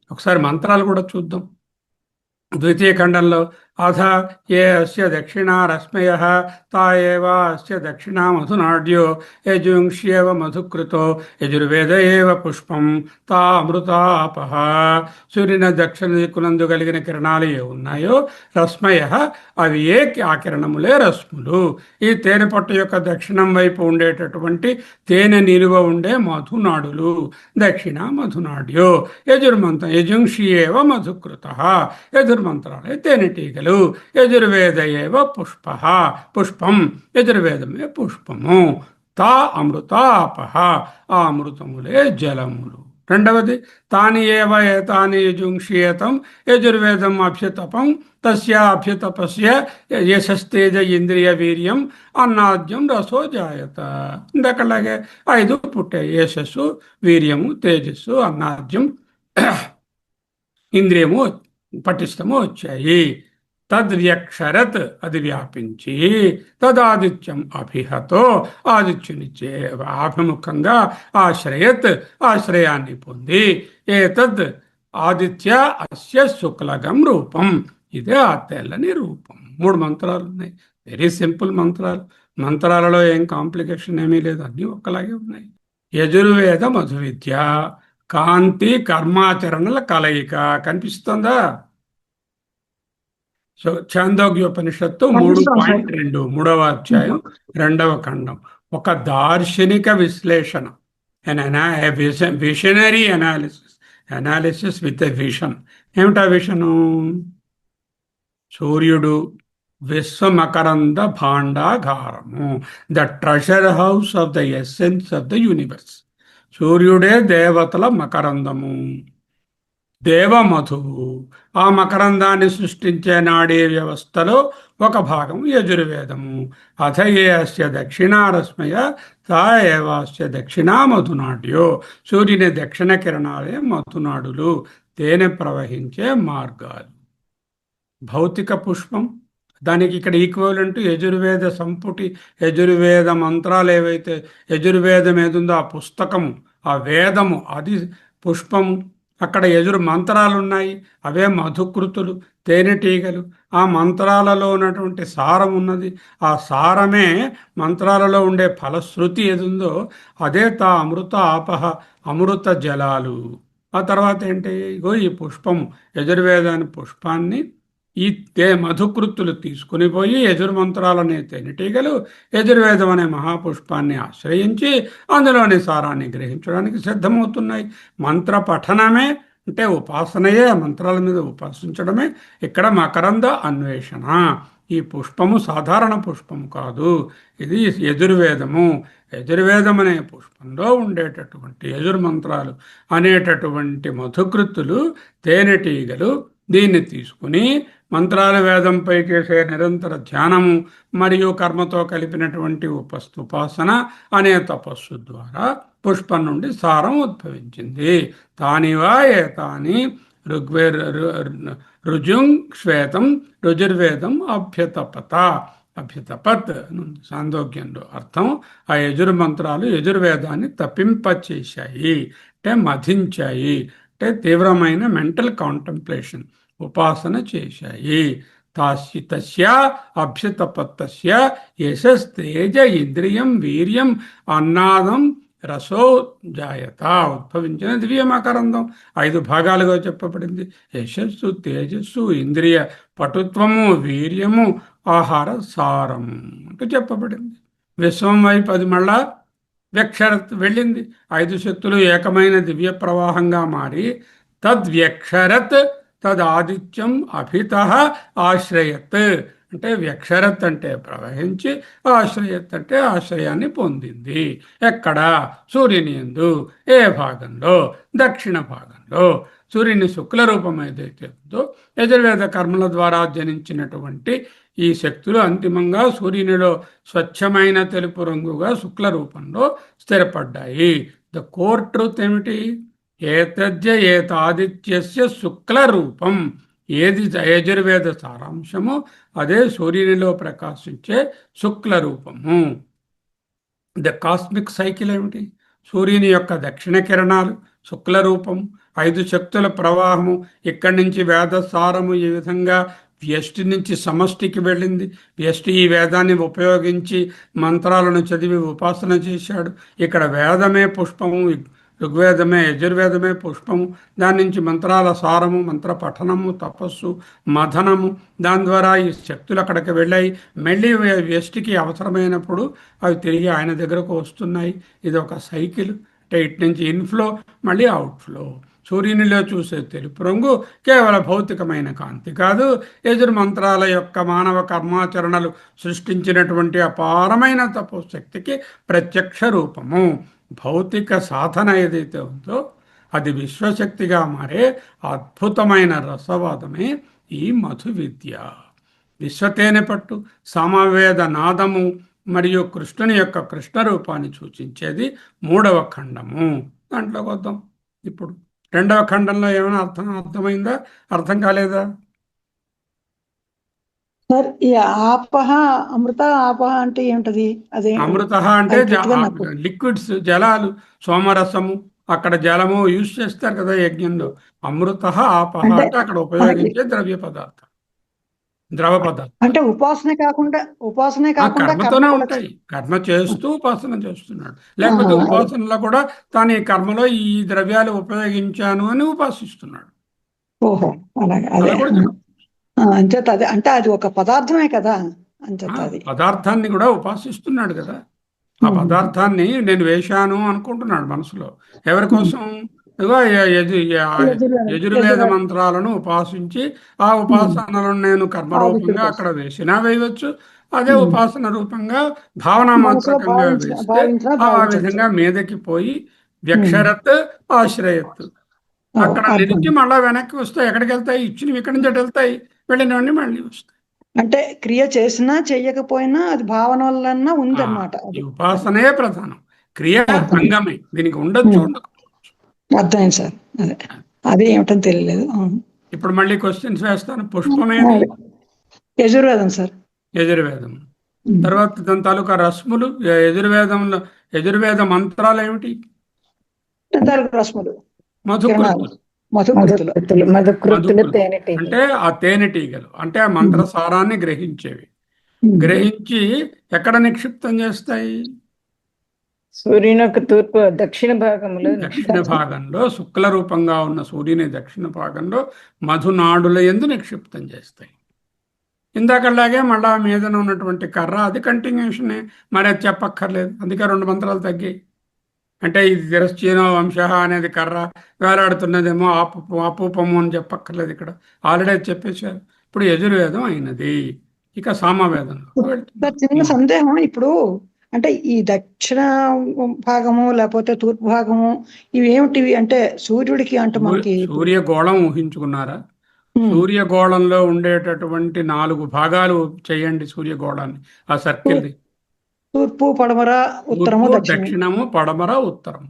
ఒకసారి మంత్రాలు కూడా చూద్దాం. ద్వితీయ ఖండంలో అథ ఏ అస్య దక్షిణా రశ్మయః తా ఏవ అస్య దక్షిణా మధునాడ్యో యజుంష్యేవ మధుకృతో యజుర్వేద ఏవ పుష్పం తా అమృతాపః. సూర్యుని దక్షిణ దిక్కునందు కలిగిన కిరణాలు ఏ ఉన్నాయో రశ్మయః, అవి ఆ కిరణములే రశ్ములు. ఈ తేనె పట్టు యొక్క దక్షిణం వైపు ఉండేటటువంటి తేనె నిలువ ఉండే మధునాడులు దక్షిణ మధునాడ్యో యజుంష్యేవ మధుకృతః. యజుర్మంత్రాలే తేనెటీగలు. యజుర్వేద ఏవ పుష్పం, యజుర్వేదమే పుష్పము. తా అమృతాపః, ఆ అమృతములే జలములు. రెండవది తాని ఏవ ఏతాని యజుంష్యేతం యజుర్వేదం అభ్యుతపం తస్య అభ్యుతపస్య యశస్తేజ ఇంద్రియ వీర్యం అన్నాద్యం రసో జాయత. ఇందకలాగే 5 పుట్టాయి. యశస్సు, వీర్యము, తేజస్సు, అన్నాద్యం, ఇంద్రియము, పటిష్టము వచ్చాయి. తద్వ్యక్షరత్, అది వ్యాపించి, తదాదిత్యం అభిహతో, ఆదిత్యునిచ్చే అభిముఖంగా ఆశ్రయత్, ఆశ్రయాన్ని పొంది, ఏతద్ ఆదిత్య అస్య శుక్లగం రూపం, ఇదే ఆ తెల్లని రూపం. 3 మంత్రాలు ఉన్నాయి. వెరీ సింపుల్ మంత్రాలలో ఏం కాంప్లికేషన్ ఏమీ లేదు, అన్నీ ఒక్కలాగే ఉన్నాయి. యజుర్వేద మధు విద్య కాంతి కర్మాచరణల కలయిక కనిపిస్తుందా? సో ఛాందోగ్యోపనిషత్తు 3.2 3వ అధ్యాయం 2వ ఖండం. ఒక దార్శనిక విశ్లేషణ, visionary analysis with a vision. ఏమిటా విషను? సూర్యుడు విశ్వమకరంద భాండాగారము, the treasure house of the essence of the universe. సూర్యుడే దేవతల మకరందము, దేవమధువు. ఆ మకరందాన్ని సృష్టించే నాడీ వ్యవస్థలో ఒక భాగం యజుర్వేదము. అథ ఏ అస్య దక్షిణారశ్మయ తా ఏవాస్య దక్షిణా మధునాడ్యో. సూర్యుని దక్షిణ కిరణాలే మధునాడులు, తేనె ప్రవహించే మార్గాలు. భౌతిక పుష్పం, దానికి ఇక్కడ ఈక్వలెంట్ యజుర్వేద సంపుటి. యజుర్వేద మంత్రాలు ఏవైతే యజుర్వేదం ఏదుందో ఆ పుస్తకము, ఆ వేదము, అది పుష్పము. అక్కడ యజుర్ మంత్రాలు ఉన్నాయి, అవే మధుకృతులు, తేనెటీగలు. ఆ మంత్రాలలో ఉన్నటువంటి సారం ఉన్నది, ఆ సారమే మంత్రాలలో ఉండే ఫలశ్రుతి ఏదుందో అదే తా అమృత ఆపహ, అమృత జలాలు. ఆ తర్వాత ఏంటి? ఇగో ఈ పుష్పము, యజుర్వేదాన్ని పుష్పాన్ని ఈ మధుకృతులు తీసుకుని పోయి యజుర్మంత్రాలనే తేనెటీగలు యజుర్వేదం అనే మహాపుష్పాన్ని ఆశ్రయించి అందులోని సారాన్ని గ్రహించడానికి సిద్ధమవుతున్నాయి. మంత్ర పఠనమే అంటే ఉపాసనయే, మంత్రాల మీద ఉపాసించడమే ఇక్కడ మకరంద అన్వేషణ. ఈ పుష్పము సాధారణ పుష్పము కాదు, ఇది యజుర్వేదము. యజుర్వేదం అనే పుష్పంలో ఉండేటటువంటి యజుర్మంత్రాలు అనేటటువంటి మధుకృతులు, తేనెటీగలు దీన్ని తీసుకుని మంత్రాల వేదంపై చేసే నిరంతర ధ్యానము మరియు కర్మతో కలిపినటువంటి ఉపాసన అనే తపస్సు ద్వారా పుష్పం నుండి సారం ఉద్భవించింది. తానివా ఏతాని రుజుంగ్ శ్వేతం రుజుర్వేదం అభ్యుతపత్ సాందోగ్యంలో అర్థం ఆ యజుర్మంత్రాలు యజుర్వేదాన్ని తప్పింపచేశాయి, అంటే మధించాయి, అంటే తీవ్రమైన మెంటల్ కాంటంప్లేషన్ ఉపాసన చేశాయి. తస్య అభ్యుతపత్తస్య యశస్తేజ ఇంద్రియం వీర్యం అన్నాదం రసో జాయత ఉద్భవించిన దివ్యమకరందం 5 భాగాలుగా చెప్పబడింది. యశస్సు, తేజస్సు, ఇంద్రియ పటుత్వము, వీర్యము, ఆహార సారము అంటూ చెప్పబడింది. విశ్వం వైపు అది మళ్ళా వ్యక్షరత్ వెళ్ళింది. 5 శక్తులు ఏకమైన దివ్య ప్రవాహంగా మారి తద్వ్యక్షరత్ తదాదిత్యం అభిత ఆశ్రయత్, అంటే వ్యక్షరత్ అంటే ప్రవహించి, ఆశ్రయత్ అంటే ఆశ్రయాన్ని పొందింది. ఎక్కడ? సూర్యుని యందు. ఏ భాగంలో? దక్షిణ భాగంలో. సూర్యుని శుక్ల రూపం ఏదైతే ఉందో యజుర్వేద కర్మల ద్వారా జనించినటువంటి ఈ శక్తులు అంతిమంగా సూర్యునిలో స్వచ్ఛమైన తెలుపు రంగుగా శుక్ల రూపంలో స్థిరపడ్డాయి. ద కోర్ ట్రూత్ ఏమిటి? ఏతద్య ఏతాదిత్యస్య శుక్ల రూపం. ఏది యజుర్వేద సారాంశమో అదే సూర్యునిలో ప్రకాశించే శుక్ల రూపము. ద కాస్మిక్ సైకిల్ ఏమిటి? సూర్యుని యొక్క దక్షిణ కిరణాలు శుక్ల రూపం, 5 శక్తుల ప్రవాహము, ఇక్కడి నుంచి వేద సారము ఈ విధంగా వ్యష్టి నుంచి సమష్టికి వెళ్ళింది. వ్యష్టి ఈ వేదాన్ని ఉపయోగించి మంత్రాలను చదివి ఉపాసన చేశాడు. ఇక్కడ వేదమే పుష్పము, ఋగ్వేదమే యజుర్వేదమే పుష్పము, దాని నుంచి మంత్రాల సారము, మంత్ర పఠనము, తపస్సు, మథనము, దాని ద్వారా ఈ శక్తులు అక్కడికి వెళ్ళాయి. మళ్ళీ వ్యష్టికి అవసరమైనప్పుడు అవి తిరిగి ఆయన దగ్గరకు వస్తున్నాయి. ఇది ఒక సైకిల్. అంటే ఇటు నుంచి ఇన్ఫ్లో, మళ్ళీ అవుట్ఫ్లో. సూర్యునిలో చూసే తెలుపు రంగు కేవలం భౌతికమైన కాంతి కాదు, యజుర్మంత్రాల యొక్క మానవ కర్మాచరణలు సృష్టించినటువంటి అపారమైన తపోశక్తికి ప్రత్యక్ష రూపము. భౌతిక సాధన ఏదైతే ఉందో అది విశ్వశక్తిగా మారే అద్భుతమైన రసవాదమే ఈ మధు విద్య. విశ్వతేనె పట్టు, సామవేద నాదము మరియు కృష్ణుని యొక్క కృష్ణ రూపాన్ని సూచించేది 3వ ఖండము. దాంట్లోకి వద్దాం. ఇప్పుడు 2వ ఖండంలో ఏమైనా అర్థమైందా? అర్థం కాలేదా? సార్ ఈ ఆపహ అమృత ఆపహ అంటే ఏమిటది? అదే అమృత అంటే లిక్విడ్స్, జలాలు, సోమరసము, అక్కడ జలము యూజ్ చేస్తారు కదా యజ్ఞంలో. అమృత ఆపహ అంటే అక్కడ ఉపయోగించే ద్రవ పదార్థం. అంటే ఉపాసనే కాకుండా కర్మతోనే ఉంటాయి. కర్మ చేస్తూ ఉపాసన చేస్తున్నాడు. లేకపోతే ఉపాసనలో కూడా తాను ఈ కర్మలో ఈ ద్రవ్యాలు ఉపయోగించాను అని ఉపాసిస్తున్నాడు. ఓహో, అలాగే. అదే అంచేత అదే అంటే అది ఒక పదార్థమే కదా, అంచేత అది పదార్థాన్ని కూడా ఉపాసిస్తున్నాడు కదా. ఆ పదార్థాన్ని నేను వేశాను అనుకుంటున్నాడు మనసులో. ఎవరి కోసం? యజుర్వేద మంత్రాలను ఉపాసించి ఆ ఉపాసనలను నేను కర్మరూపంగా అక్కడ వేసినా వేయవచ్చు, అదే ఉపాసన రూపంగా భావనా మాత్రకంగా వేస్తే ఆ విధంగా మీదకి పోయి వ్యక్షరత్ ఆశ్రయత్ అక్కడ నిలిచి మళ్ళా వెనక్కి వస్తాయి. ఎక్కడికి వెళ్తాయి? ఇచ్చినవి ఇక్కడి నుంచి వెళ్తాయి, వెళ్ళినవన్నీ మళ్ళీ వస్తాయి. అంటే క్రియ చేసినా చెయ్యకపోయినా అది భావన వల్ల ఉందన్నమాట. ఉపాసనే ప్రధానం, క్రియ అంగమే. దీనికి ఉండొచ్చు, ఉండకపోవచ్చు. అర్థమైంది సార్. అదే ఏమిటని తెలియలేదు. ఇప్పుడు మళ్ళీ క్వశ్చన్స్ వేస్తాను. పుష్పమేది? యజుర్వేదం సార్. యజుర్వేదం. తర్వాత దాని తాలూకా రశ్ములు యజుర్వేదంలో. యజుర్వేద మంత్రాలు ఏమిటి? రశ్ములు, మధుకృతులు. అంటే ఆ తేనెటీగలు, అంటే ఆ మంత్ర సారాన్ని గ్రహించేవి. గ్రహించి ఎక్కడ నిక్షిప్తం చేస్తాయి? సూర్యుని యొక్క తూర్పు దక్షిణ భాగంలో శుక్ల రూపంగా ఉన్న సూర్యుని దక్షిణ భాగంలో మధునాడుల యందు నిక్షిప్తం చేస్తాయి. ఇందాకలాగే మళ్ళా మీదన ఉన్నటువంటి కర్ర అది కంటిన్యూషనే, మరి అది చెప్పక్కర్లేదు. అందుకే 2 మంత్రాలు తగ్గాయి. అంటే ఇది తిరశ్చీనో వంశ అనేది కర్ర వేలాడుతున్నదేమో ఆపూపము అని చెప్పక్కర్లేదు. ఇక్కడ ఆల్రెడీ చెప్పేశారు. ఇప్పుడు యజుర్వేదం అయినది. ఇక సామవేదంలో చిన్న సందేహం. ఇప్పుడు అంటే ఈ దక్షిణ భాగము లేకపోతే తూర్పు భాగము ఇవి ఏమిటివి? అంటే సూర్యుడికి అంటే మనకి సూర్యగోళం ఊహించుకున్నారా? సూర్యగోళంలో ఉండేటటువంటి 4 భాగాలు చేయండి సూర్యగోళాన్ని, ఆ సర్కిల్ది. తూర్పు, పడమర, ఉత్తరము, తూర్పు, దక్షిణం. దక్షిణము, పడమర, ఉత్తరం.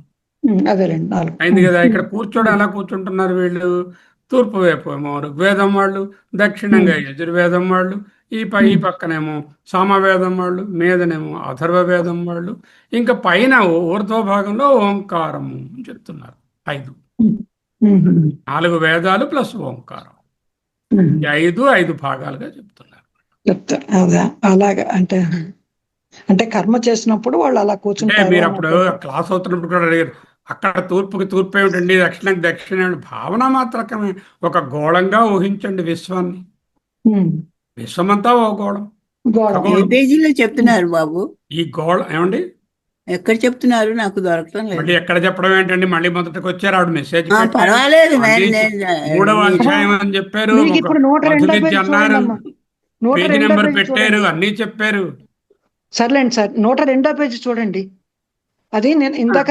అదేలేండి 4. అయింది కదా. ఇక్కడ కూర్చోడం ఎలా కూర్చుంటున్నారు వీళ్ళు? తూర్పు వైపు ఏమో ఋగ్వేదం వాళ్ళు, దక్షిణంగా యజుర్వేదం వాళ్ళు, ఈ పక్కనేమో సామవేదం వాళ్ళు, మీదనేమో అథర్వ వేదం వాళ్ళు, ఇంకా పైన ఊర్ధ్వ భాగంలో ఓంకారము అని చెప్తున్నారు. 5 4 వేదాలు ప్లస్ ఓంకారం. 5 భాగాలుగా చెప్తున్నారు. చెప్తారు. అదే అలాగా. అంటే అంటే కర్మ చేసినప్పుడు వాళ్ళు అలా అంటే కూర్చుంటారు మీరు అప్పుడు క్లాస్ అవుతున్నప్పుడు కూడా అడిగారు, అక్కడ తూర్పుకి తూర్పు ఏమిటండి, దక్షిణకి దక్షిణ ఏమిటి? భావన మాత్రమే. ఒక గోళంగా ఊహించండి విశ్వాన్ని. విశ్వమంతా ఓ గోళం. గోడ. ఏ ఖగోళం. పేజీలో చెప్తున్నారు బాబు? ఈ గోళం ఏమండి ఎక్కడ చెప్తున్నారు? నాకు దొరకటం లేదు. మళ్ళీ ఎక్కడ చెప్పడం ఏంటండి, మళ్ళీ మొదటికి వచ్చారు ఆవిడ మెసేజ్ ఆ, పెట్టారు. పర్వాలేదు. మళ్ళీ నేను 3వ అధ్యాయం అని చెప్పారు, మీకు ఇప్పుడు 102 మధు విద్య అన్నారు, పేజీ 102 నెంబర్ పేజీ పెట్టారు, చూడండి. అన్నీ చెప్పారు. సర్లేండి సార్, 102 పేజీ చూడండి. అది నేను ఇందాక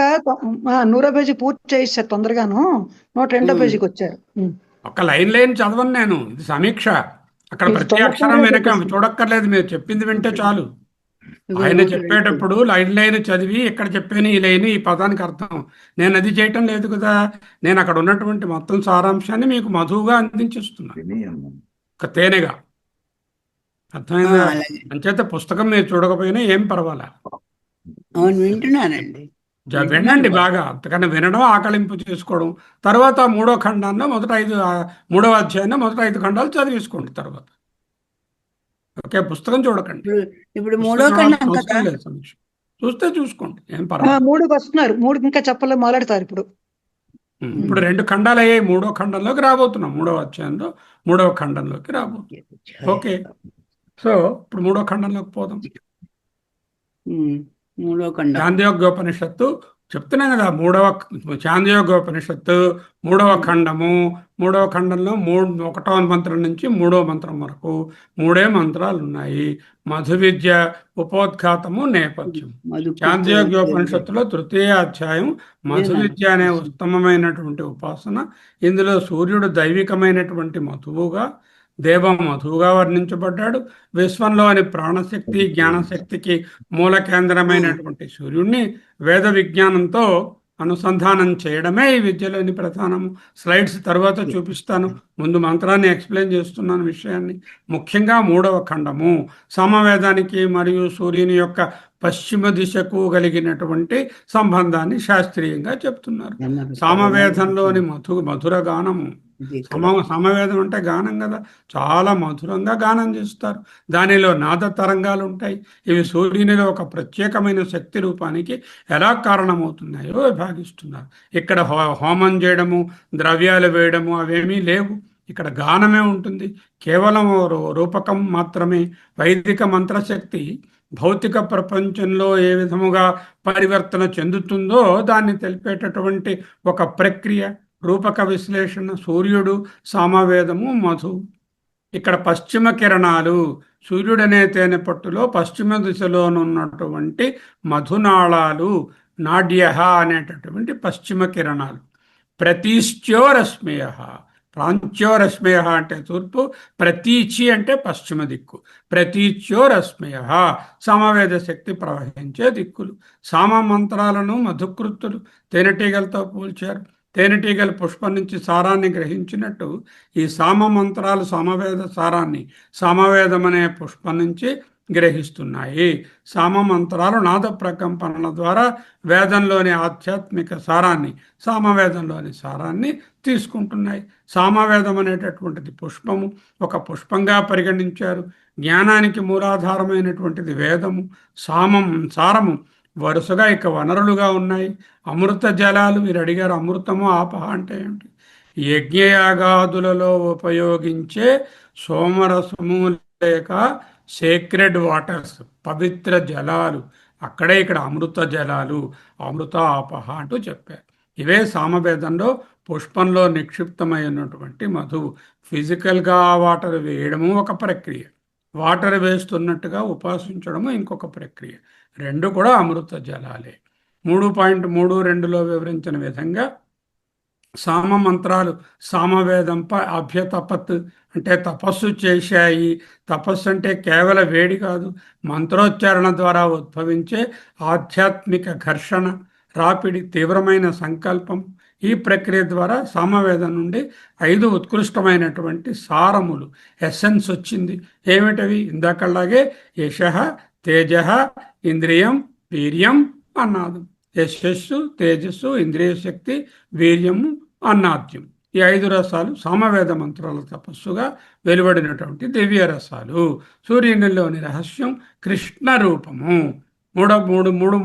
100 పేజీ పూర్తి చేయిస్తారు తొందరగాను. 102 పేజీకి వచ్చారు. ఒక లైన్ చదవను నేను, ఇది సమీక్ష. అక్కడ ఇది ప్రతి అక్షరం తొందరగా వెనక చెప్పేసి. చూడక్కర్లేదు, మీరు చెప్పింది వింటే చాలు. ఇదిగో ఆయన 102. చెప్పేటప్పుడు లైన్ చదివి ఇక్కడ చెప్పాను ఈ లైన్ ఈ పదానికి అర్థం. నేను అది చేయటం లేదు కదా. నేను అక్కడ ఉన్నటువంటి మొత్తం సారాంశాన్ని మీకు మధువుగా అందించేస్తున్నాను, ఒక తేనెగా. అర్థమైందా? అలాగే. అంచేత పుస్తకం మీరు చూడకపోయినా ఏం పర్వాలా, అవును, వింటున్నానండి. వినండి బాగా. అంతకన్నా వినడం, ఆకలింపు చేసుకోవడం. తర్వాత 3వ ఖండాన్ని మొదట 3వ అధ్యాయాన్ని మొదట 5 ఖండాలు చదివేసుకోండి తర్వాత. ఓకే, పుస్తకం చూడకండి. ఇప్పుడు పుస్తకం 3వ చూడాల్సిన ఖండం అవసరం కదా. లేదు, సమీక్ష చూస్తే చూసుకోండి, ఏం పర్వాలేదు. 3కి వస్తున్నారు. 3కి ఇంకా చెప్పలే మొదలెడతారు ఇప్పుడు. ఇప్పుడు 2 ఖండాలు అయ్యాయి, 3వ ఖండంలోకి రాబోతున్నాం. 3వ అధ్యాయంలో 3వ ఖండంలోకి రాబోతున్నాం. ఓకే, సో ఇప్పుడు 3వ ఖండంలోకి పోదాం. 3వ ఖండం. చాంద్యోగ్యోపనిషత్తు చెప్తున్నాం కదా. చాంద్యోగ్యోపనిషత్తు 3వ ఖండము. 3వ ఖండంలో 1వ మంత్రం నుంచి 3వ మంత్రం వరకు 3 మంత్రాలు ఉన్నాయి. మధు విద్య, ఉపోద్ఘాతము, నేపథ్యం. చాంద్యోగ్యోపనిషత్తులో 3వ అధ్యాయం మధు విద్య అనే ఉత్తమమైనటువంటి ఉపాసన. ఇందులో సూర్యుడు దైవికమైనటువంటి మధువుగా, దేవ మధువుగా వర్ణించబడ్డాడు. విశ్వంలోని ప్రాణశక్తి, జ్ఞానశక్తికి మూల కేంద్రమైనటువంటి సూర్యుడిని వేద విజ్ఞానంతో అనుసంధానం చేయడమే ఈ విద్యలోని ప్రధానము. స్లైడ్స్ తర్వాత చూపిస్తాను, ముందు మంత్రాన్ని ఎక్స్ప్లెయిన్ చేస్తున్నాను విషయాన్ని. ముఖ్యంగా 3వ ఖండము సామవేదానికి మరియు సూర్యుని యొక్క పశ్చిమ దిశకు కలిగినటువంటి సంబంధాన్ని శాస్త్రీయంగా చెప్తున్నారు. సామవేదంలోని మధుర గానము. సామవేదం అంటే గానం కదా, చాలా మధురంగా గానం చేస్తారు. దానిలో నాద తరంగాలు ఉంటాయి. ఇవి సూర్యునిలో ఒక ప్రత్యేకమైన శక్తి రూపానికి ఎలా కారణమవుతున్నాయో విభాగిస్తున్నారు. ఇక్కడ హోమం చేయడము, ద్రవ్యాలు వేయడము అవేమీ లేవు. ఇక్కడ గానమే ఉంటుంది, కేవలం రూపకం మాత్రమే. వైదిక మంత్రశక్తి భౌతిక ప్రపంచంలో ఏ విధముగా పరివర్తన చెందుతుందో దాన్ని తెలిపేటటువంటి ఒక ప్రక్రియ, రూపక విశ్లేషణ. సూర్యుడు, సామవేదము, మధు. ఇక్కడ పశ్చిమ కిరణాలు, సూర్యుడనే తేనె పట్టులో పశ్చిమ దిశలోనున్నటువంటి మధునాళాలు, నాడ్య అనేటటువంటి పశ్చిమ కిరణాలు. ప్రతీశ్చోరశ్మయ, ప్రాంత్యోరశ్మయ అంటే తూర్పు, ప్రతీచి అంటే పశ్చిమ దిక్కు. ప్రతీచ్యోరశ్మయ సమవేద శక్తి ప్రవహించే దిక్కులు. సామ మంత్రాలను మధుకృత్తులు తేనెటీగలతో పోల్చారు. తేనెటీగల పుష్పం నుంచి సారాన్ని గ్రహించినట్టు ఈ సామ మంత్రాలు సామవేద సారాన్ని సామవేదం అనే పుష్పం నుంచి గ్రహిస్తున్నాయి. సామ మంత్రాలు నాద ప్రకంపనల ద్వారా వేదంలోని ఆధ్యాత్మిక సారాన్ని, సామవేదంలోని సారాన్ని తీసుకుంటున్నాయి. సామవేదం అనేటటువంటిది పుష్పము, ఒక పుష్పంగా పరిగణించారు. జ్ఞానానికి మూలాధారమైనటువంటిది వేదము. సారము వరుసగా ఇక వనరులుగా ఉన్నాయి. అమృత జలాలు, మీరు అడిగారు అమృతము ఆపహ అంటే ఏమిటి? యజ్ఞయాగాదులలో ఉపయోగించే సోమరసము లేక సేక్రెడ్ వాటర్స్, పవిత్ర జలాలు, అక్కడే ఇక్కడ అమృత జలాలు, అమృత ఆపహ అంటూ చెప్పారు. ఇవే సామవేదంలో పుష్పంలో నిక్షిప్తమైనటువంటి మధువు. ఫిజికల్గా వాటర్ వేయడము ఒక ప్రక్రియ, వాటర్ వేస్తున్నట్టుగా ఉపాసించడము ఇంకొక ప్రక్రియ. 2 కూడా అమృత జలాలే. 3.32లో వివరించిన విధంగా సామ మంత్రాలు సామవేదంప అభ్యతపత్ అంటే తపస్సు చేశాయి. తపస్సు అంటే కేవల వేడి కాదు, మంత్రోచ్చారణ ద్వారా ఉద్భవించే ఆధ్యాత్మిక ఘర్షణ, రాపిడి, తీవ్రమైన సంకల్పం. ఈ ప్రక్రియ ద్వారా సామవేదం నుండి 5 ఉత్కృష్టమైనటువంటి సారములు, ఎసెన్స్ వచ్చింది. ఏమిటవి? ఇందాకలాగే యశః, తేజః, ఇంద్రియం, వీర్యం, అన్నాదం. యశస్సు, తేజస్సు, ఇంద్రియ శక్తి, వీర్యము, అన్నాద్యం. ఈ 5 రసాలు సామవేద మంత్రాల తపస్సుగా వెలువడినటువంటి దివ్య రసాలు. సూర్యునిలోని రహస్యం కృష్ణ రూపము.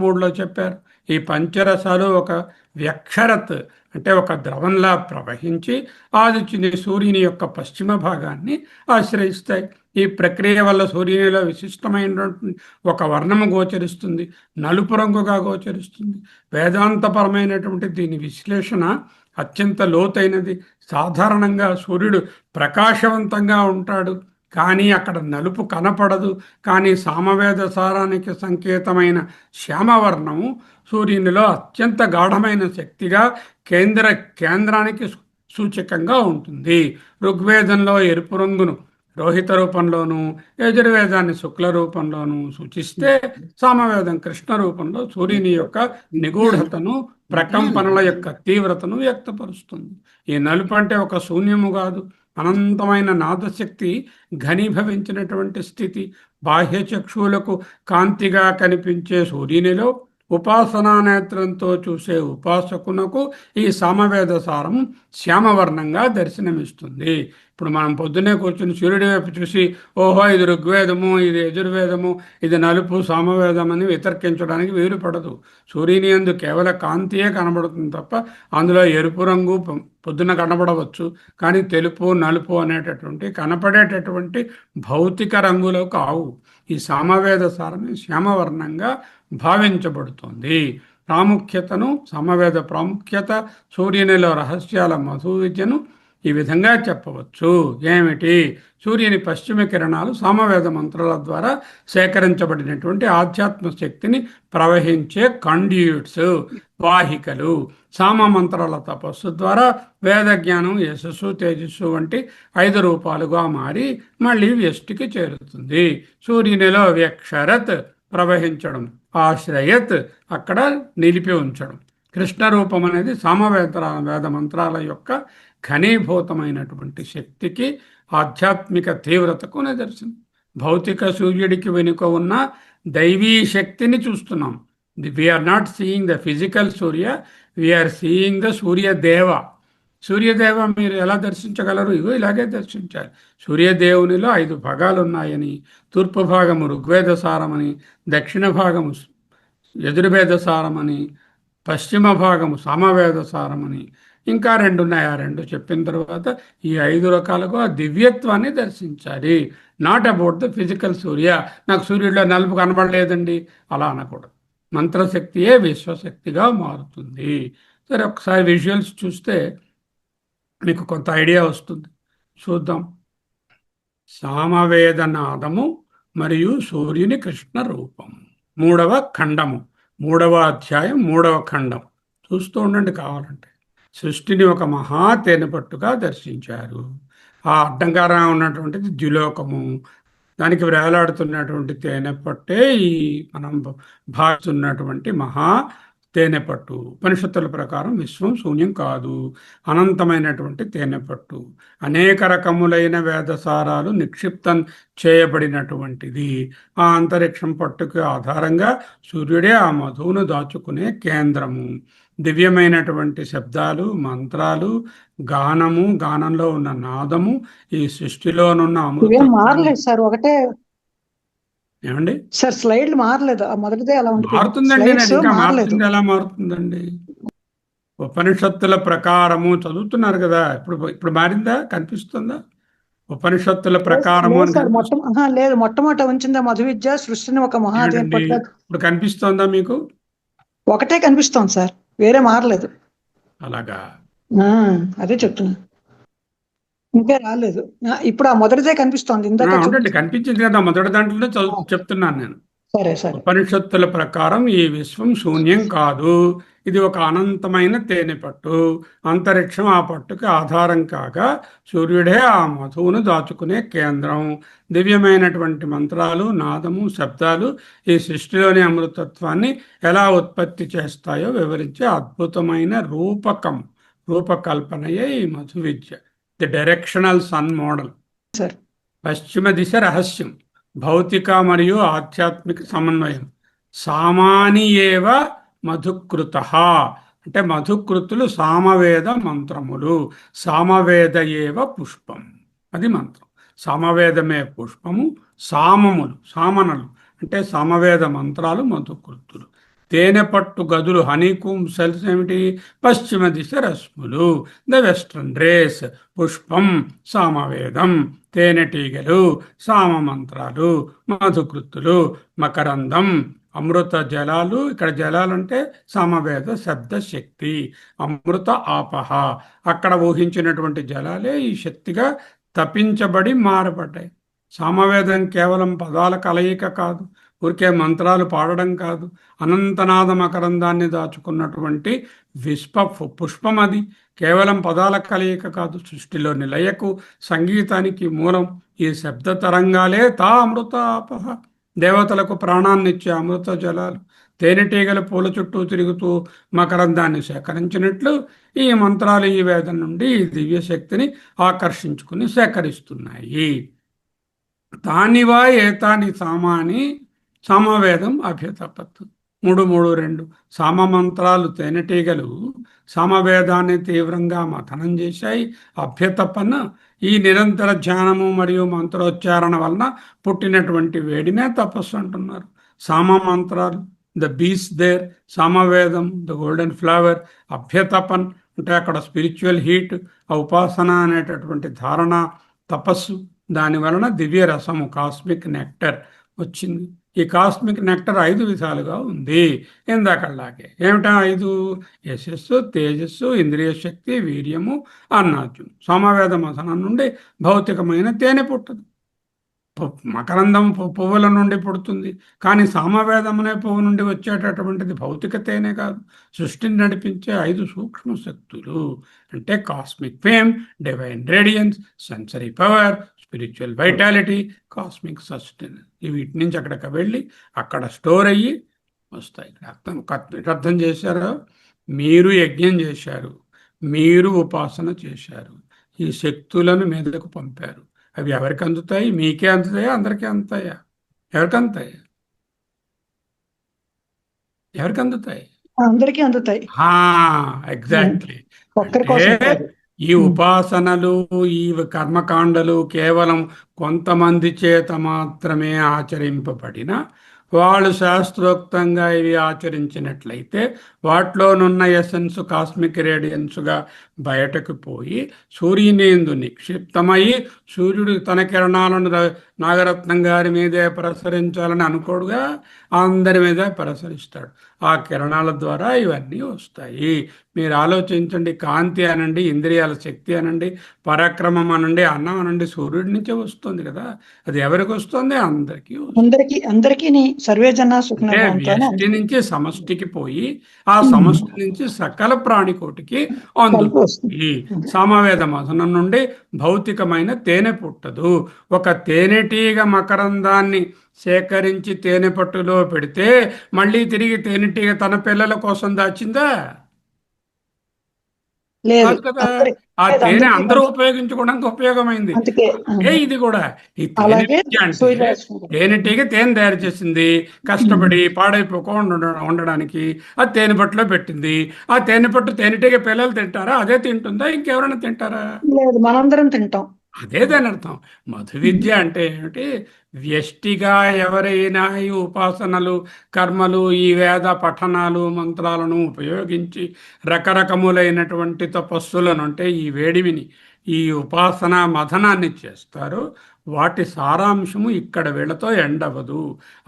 మూడులో చెప్పారు. ఈ పంచరసాలు ఒక వ్యక్షరత్ అంటే ఒక ద్రవంలా ప్రవహించి ఆదిత్యుని సూర్యుని యొక్క పశ్చిమ భాగాన్ని ఆశ్రయిస్తాయి. ఈ ప్రక్రియ వల్ల సూర్యునిలో విశిష్టమైనటువంటి ఒక వర్ణము గోచరిస్తుంది, నలుపు రంగుగా గోచరిస్తుంది. వేదాంతపరమైనటువంటి దీని విశ్లేషణ అత్యంత లోతైనది. సాధారణంగా సూర్యుడు ప్రకాశవంతంగా ఉంటాడు, కానీ అక్కడ నలుపు కనపడదు. కానీ సామవేద సారానికి సంకేతమైన శ్యామవర్ణము సూర్యునిలో అత్యంత గాఢమైన శక్తిగా కేంద్రానికి సూచకంగా ఉంటుంది. ఋగ్వేదంలో ఎరుపు రంగును రోహిత రూపంలోను, యజుర్వేదాన్ని శుక్ల రూపంలోను సూచిస్తే, సామవేదం కృష్ణ రూపంలో సూర్యుని యొక్క నిగూఢతను, ప్రకంపనల యొక్క తీవ్రతను వ్యక్తపరుస్తుంది. ఈ నలుపు అంటే ఒక శూన్యము కాదు, అనంతమైన నాదశక్తి ఘనీభవించినటువంటి స్థితి. బాహ్య చక్షువులకు కాంతిగా కనిపించే సూర్యునిలో ఉపాసనా నేత్రంతో చూసే ఉపాసకునకు ఈ సామవేద సారం శ్యామవర్ణంగా దర్శనమిస్తుంది. ఇప్పుడు మనం పొద్దునే కూర్చుని సూర్యుడి వైపు చూసి ఓహో ఇది ఋగ్వేదము, ఇది యజుర్వేదము, ఇది నలుపు సామవేదం అని వితర్కించడానికి వీలు పడదు. సూర్యుని యందు కేవల కాంతియే కనబడుతుంది తప్ప అందులో ఎరుపు రంగు పొద్దున కనబడవచ్చు, కానీ తెలుపు నలుపు అనేటటువంటి కనపడేటటువంటి భౌతిక రంగులు కావు. ఈ సామవేద సారమే శ్యామవర్ణంగా భావించబడుతుంది. ప్రాముఖ్యతను, సామవేద ప్రాముఖ్యత, సూర్యునిలో రహస్యాల మధు విద్యను ఈ విధంగా చెప్పవచ్చు. ఏమిటి? సూర్యుని పశ్చిమ కిరణాలు సామవేద మంత్రాల ద్వారా సేకరించబడినటువంటి ఆధ్యాత్మ శక్తిని ప్రవహించే కండ్యూట్స్, వాహికలు. సామ మంత్రాల తపస్సు ద్వారా వేద జ్ఞానం యశస్సు, తేజస్సు వంటి 5 రూపాలుగా మారి మళ్ళీ వ్యష్టికి చేరుతుంది. సూర్యునిలో వ్యక్షరత్ ప్రవహించడం, ఆశ్రయత్ అక్కడ నిలిపి ఉంచడం. కృష్ణ రూపం అనేది వేద మంత్రాల యొక్క ఘనీభూతమైనటువంటి శక్తికి, ఆధ్యాత్మిక తీవ్రతకు నిదర్శనం. భౌతిక సూర్యుడికి వెనుక ఉన్న దైవీ శక్తిని చూస్తున్నాం. We're not seeing the physical Surya, we're seeing the Suryadeva. Suryadeva మీరు ఎలా దర్శించగలరు? ఇగో ఇలాగే దర్శించాలి. సూర్యదేవునిలో 5 భాగాలు ఉన్నాయని, తూర్పు భాగము ఋగ్వేద సారమని, దక్షిణ భాగము యజుర్వేద సారమని, పశ్చిమ భాగము సామవేద సారమని, ఇంకా 2 ఉన్నాయి. ఆ 2 చెప్పిన తర్వాత ఈ 5 రకాలుగా దివ్యత్వాన్ని దర్శించాలి. నాట్ అబౌట్ ద ఫిజికల్ సూర్య. నాకు సూర్యుడిలో నలుపు కనబడలేదండి అలా అనకూడదు. మంత్రశక్తియే విశ్వశక్తిగా మారుతుంది. సరే, ఒకసారి విజువల్స్ చూస్తే మీకు కొంత ఐడియా వస్తుంది. చూద్దాం. సామవేదనాదము మరియు సూర్యుని కృష్ణ రూపం. 3వ ఖండము, 3వ అధ్యాయం, 3వ ఖండం చూస్తూ ఉండండి కావాలంటే. సృష్టిని ఒక మహా తేనెపట్టుగా దర్శించారు. ఆ అడ్డంగారా ఉన్నటువంటిది ద్యులోకము, దానికి వేలాడుతున్నటువంటి తేనెపట్టే ఈ మనం భావిస్తున్నటువంటి మహా తేనెపట్టు. ఉపనిషత్తుల ప్రకారం విశ్వం శూన్యం కాదు, అనంతమైనటువంటి తేనెపట్టు. అనేక రకములైన వేదసారాలు నిక్షిప్తం చేయబడినటువంటిది. ఆ అంతరిక్షం పట్టుకు ఆధారంగా సూర్యుడే ఆ మధువును దాచుకునే కేంద్రము. దివ్యమైనటువంటి శబ్దాలు, మంత్రాలు, గానము, గానంలో ఉన్న నాదము, ఈ సృష్టిలోనున్న మారలేదు సార్. ఒకటే ఏమండి సార్, స్లైడ్లు మారలేదు. మొదటిదే అలా మారుతుందండి. ఇంకా మారుతుంది. ఎలా మారుతుందండి? ఉపనిషత్తుల ప్రకారము చదువుతున్నారు కదా. ఇప్పుడు మారిందా? కనిపిస్తుందా? ఉపనిషత్తుల ప్రకారము లేదు, మొట్టమొదట ఉంచిందా మధు విద్య సృష్టిని ఒక మహాదేవ. ఇప్పుడు కనిపిస్తోందా మీకు? ఒకటే కనిపిస్తోంది సార్, వేరే మారలేదు. అలాగా? అదే చెప్తున్నా, ఇంకా రాలేదు. ఇప్పుడు ఆ మొదటిదే కనిపిస్తోంది. ఇందాక కనిపించింది కదా మొదటి దాంట్లో చెప్తున్నాను నేను. సరే సరే ఉపనిషత్తుల ప్రకారం ఈ విశ్వం శూన్యం కాదు, ఇది ఒక అనంతమైన తేనె పట్టు. అంతరిక్షం ఆ పట్టుకి ఆధారం కాగా సూర్యుడే ఆ మధువును దాచుకునే కేంద్రం. దివ్యమైనటువంటి మంత్రాలు, నాదము, శబ్దాలు ఈ సృష్టిలోని అమృతత్వాన్ని ఎలా ఉత్పత్తి చేస్తాయో వివరించే అద్భుతమైన రూపకల్పనయే ఈ మధు విద్య. The directional sun model. సార్ పశ్చిమ దిశ రహస్యం, భౌతిక మరియు ఆధ్యాత్మిక సమన్వయం. సామానియేవ మధుకృత అంటే మధుకృతులు సామవేద మంత్రములు. సామవేద ఏవ పుష్పం, అది మంత్రం. సామవేదమే పుష్పము, సామనలు అంటే సామవేద మంత్రాలు మధుకృతులు. తేనె పట్టు గదులు, హనీకూమ్ సెల్స్ ఏమిటి? పశ్చిమ దిశ రశ్ములు, ద వెస్ట్రన్ రేస్. పుష్పం సామవేదం, తేనెటీగలు సామ మంత్రాలు, మధుకృతులు మకరందం అమృత జలాలు. ఇక్కడ జలాలంటే సామవేద శబ్ద శక్తి. అమృత ఆపహ, అక్కడ ఊహించినటువంటి జలాలే ఈ శక్తిగా తపించబడి మారబడ్డాయి. సామవేదం కేవలం పదాల కలయిక కాదు, ఊరికే మంత్రాలు పాడడం కాదు. అనంతనాద మకరందాన్ని దాచుకున్నటువంటి పుష్పం అది. కేవలం పదాల కలయిక కాదు, సృష్టిలోని లయకు, సంగీతానికి మూలం. ఈ శబ్ద తరంగాలే తా అమృత ఆపహ, దేవతలకు ప్రాణాన్నిచ్చే అమృత జలాలు. తేనెటీగలు పూల చుట్టూ తిరుగుతూ మకరందాన్ని సేకరించినట్లు ఈ మంత్రాలు ఈ వేదం నుండి ఈ దివ్య శక్తిని ఆకర్షించుకుని సేకరిస్తున్నాయి. తానివా ఏతాని సామాని సామవేదం అభ్యతపత్తు. 3:3:2 సామమంత్రాలు తేనెటీగలు సామవేదాన్ని తీవ్రంగా మథనం చేశాయి. అభ్యతపన ఈ నిరంతర ధ్యానము మరియు మంత్రోచ్చారణ వలన పుట్టినటువంటి వేడినే తపస్సు అంటున్నారు. సామమంత్రాలు, ద బీస్ దేర్, సామవేదం, ద గోల్డెన్ ఫ్లవర్. అభ్యతపన్ అంటే అక్కడ స్పిరిచువల్ హీట్, ఆ ఉపాసన అనేటటువంటి ధారణ, తపస్సు. దాని వలన దివ్య రసము, కాస్మిక్ నెక్టర్ వచ్చింది. ఈ కాస్మిక్ నెక్టర్ 5 విధాలుగా ఉంది. ఇందాకలాగే ఏమిటా 5? యశస్సు, తేజస్సు, ఇంద్రియ శక్తి, వీర్యము, అన్నాద్యం. సామవేద మథనం నుండి భౌతికమైన తేనె పుట్టదు. మకరందం పువ్వుల నుండి పుడుతుంది, కానీ సామవేదం అనే పువ్వు నుండి వచ్చేటటువంటిది భౌతిక తేనె కాదు, సృష్టిని నడిపించే 5 సూక్ష్మ శక్తులు. అంటే cosmic fame, divine radiance, sensory power, spiritual vitality, cosmic sustenance. వీటి నుంచి అక్కడికి వెళ్ళి అక్కడ స్టోర్ అయ్యి వస్తాయి. అర్థం చేశారో? మీరు యజ్ఞం చేశారు, మీరు ఉపాసన చేశారు, ఈ శక్తులను మీదకు పంపారు. అవి ఎవరికి అందుతాయి? మీకే అందుతాయా? అందరికీ అందుతాయా? ఎవరికి అందుతాయి? ఎవరికి అందుతాయి? అందరికీ అందుతాయి. ఎగ్జాక్ట్లీ. ఒక్కరి కోసం కాదు. ఈ ఉపాసనలు, ఈ కర్మకాండలు కేవలం కొంతమంది చేత మాత్రమే ఆచరింపబడిన, వాళ్ళు శాస్త్రోక్తంగా ఇవి ఆచరించినట్లయితే వాటిలోనున్న ఎసెన్స్ కాస్మిక్ రేడియన్స్గా బయటకు పోయి సూర్యునిందు నిక్షిప్తమై సూర్యుడు తన కిరణాలను నాగరత్నం గారి మీదే ప్రసరించాలని అనుకోడుగా, అందరి మీద ప్రసరిస్తాడు. ఆ కిరణాల ద్వారా ఇవన్నీ వస్తాయి. మీరు ఆలోచించండి. కాంతి అనండి, ఇంద్రియాల శక్తి అనండి, పరాక్రమం అనండి, అన్నం అనండి, సూర్యుడి నుంచే వస్తుంది కదా. అది ఎవరికి వస్తుంది? అందరికీ వస్తుంది. అందరికీ సర్వే జన సుఖినో భవంతు అని వ్యష్టి నుంచి సమష్టికి పోయి ఆ సమష్టి నుంచి సకల ప్రాణికోటికి అందుతుంది. సామవేద మథనం నుండి భౌతికమైన తేనె పుట్టదు. ఒక తేనెటీగ మకరందాన్ని సేకరించి తేనె పట్టులో పెడితే మళ్ళీ తిరిగి తేనెటీగ తన పిల్లల కోసం దాచిందా? లేదు. కదా. ఆ తేనె అందరూ ఉపయోగించుకోవడానికి ఉపయోగమైంది. ఇది కూడా ఈ తేనె విద్య అంటే తేనెటీగ తేనె తయారు చేసింది, కష్టపడి పాడైపోకుండా ఉండడానికి ఆ తేనె పట్టులో పెట్టింది. ఆ తేనె పట్టు తేనెటీగ పిల్లలు తింటారా? అదే తింటుందా? ఇంకెవరైనా తింటారా? లేదు, మనందరం తింటాం. అదే దాని అర్థం. మధు విద్య అంటే ఏమిటి? వ్యష్టిగా ఎవరైనా ఈ ఉపాసనలు, కర్మలు, ఈ వేద పఠనాలు, మంత్రాలను ఉపయోగించి రకరకములైనటువంటి తపస్సులను, అంటే ఈ వేడివిని, ఈ ఉపాసన మథనాన్ని చేస్తారో వాటి సారాంశము ఇక్కడ వీళ్ళతో ఎండవదు.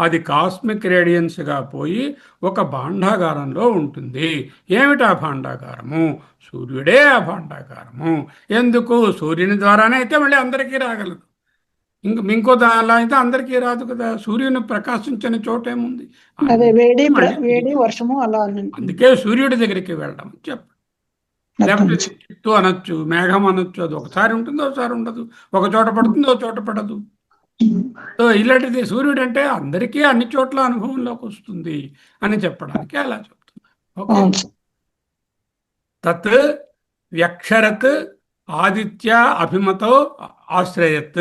అది కాస్మిక్ రేడియన్స్గా పోయి ఒక భాండాగారంలో ఉంటుంది. ఏమిటా భాండాగారము? సూర్యుడే ఆ భాండాగారము. ఎందుకు? సూర్యుని ద్వారానే అయితే మళ్ళీ అందరికీ రాగలదు. ఇంకో అలా అయితే అందరికీ రాదు కదా. సూర్యుని ప్రకాశించని చోటేముంది. అదే మళ్ళీ వేడి తిరిగి వర్షము అలా అందుకే సూర్యుడి దగ్గరికి వెళ్ళడం చెప్ప. లేకపోతే చెట్టు అనొచ్చు, మేఘం అనొచ్చు, అది ఒకసారి ఉంటుంది ఒకసారి ఉండదు, ఒక చోట పడుతుంది ఒక చోట పడదు. సో ఇలాంటిది సూర్యుడు అంటే అందరికీ అన్ని చోట్ల అనుభవంలోకి వస్తుంది అని చెప్పడానికి అలా చెప్తుంది. ఓకే. తత్ వ్యక్షరత్ ఆదిత్య అభిమతో ఆశ్రయత్.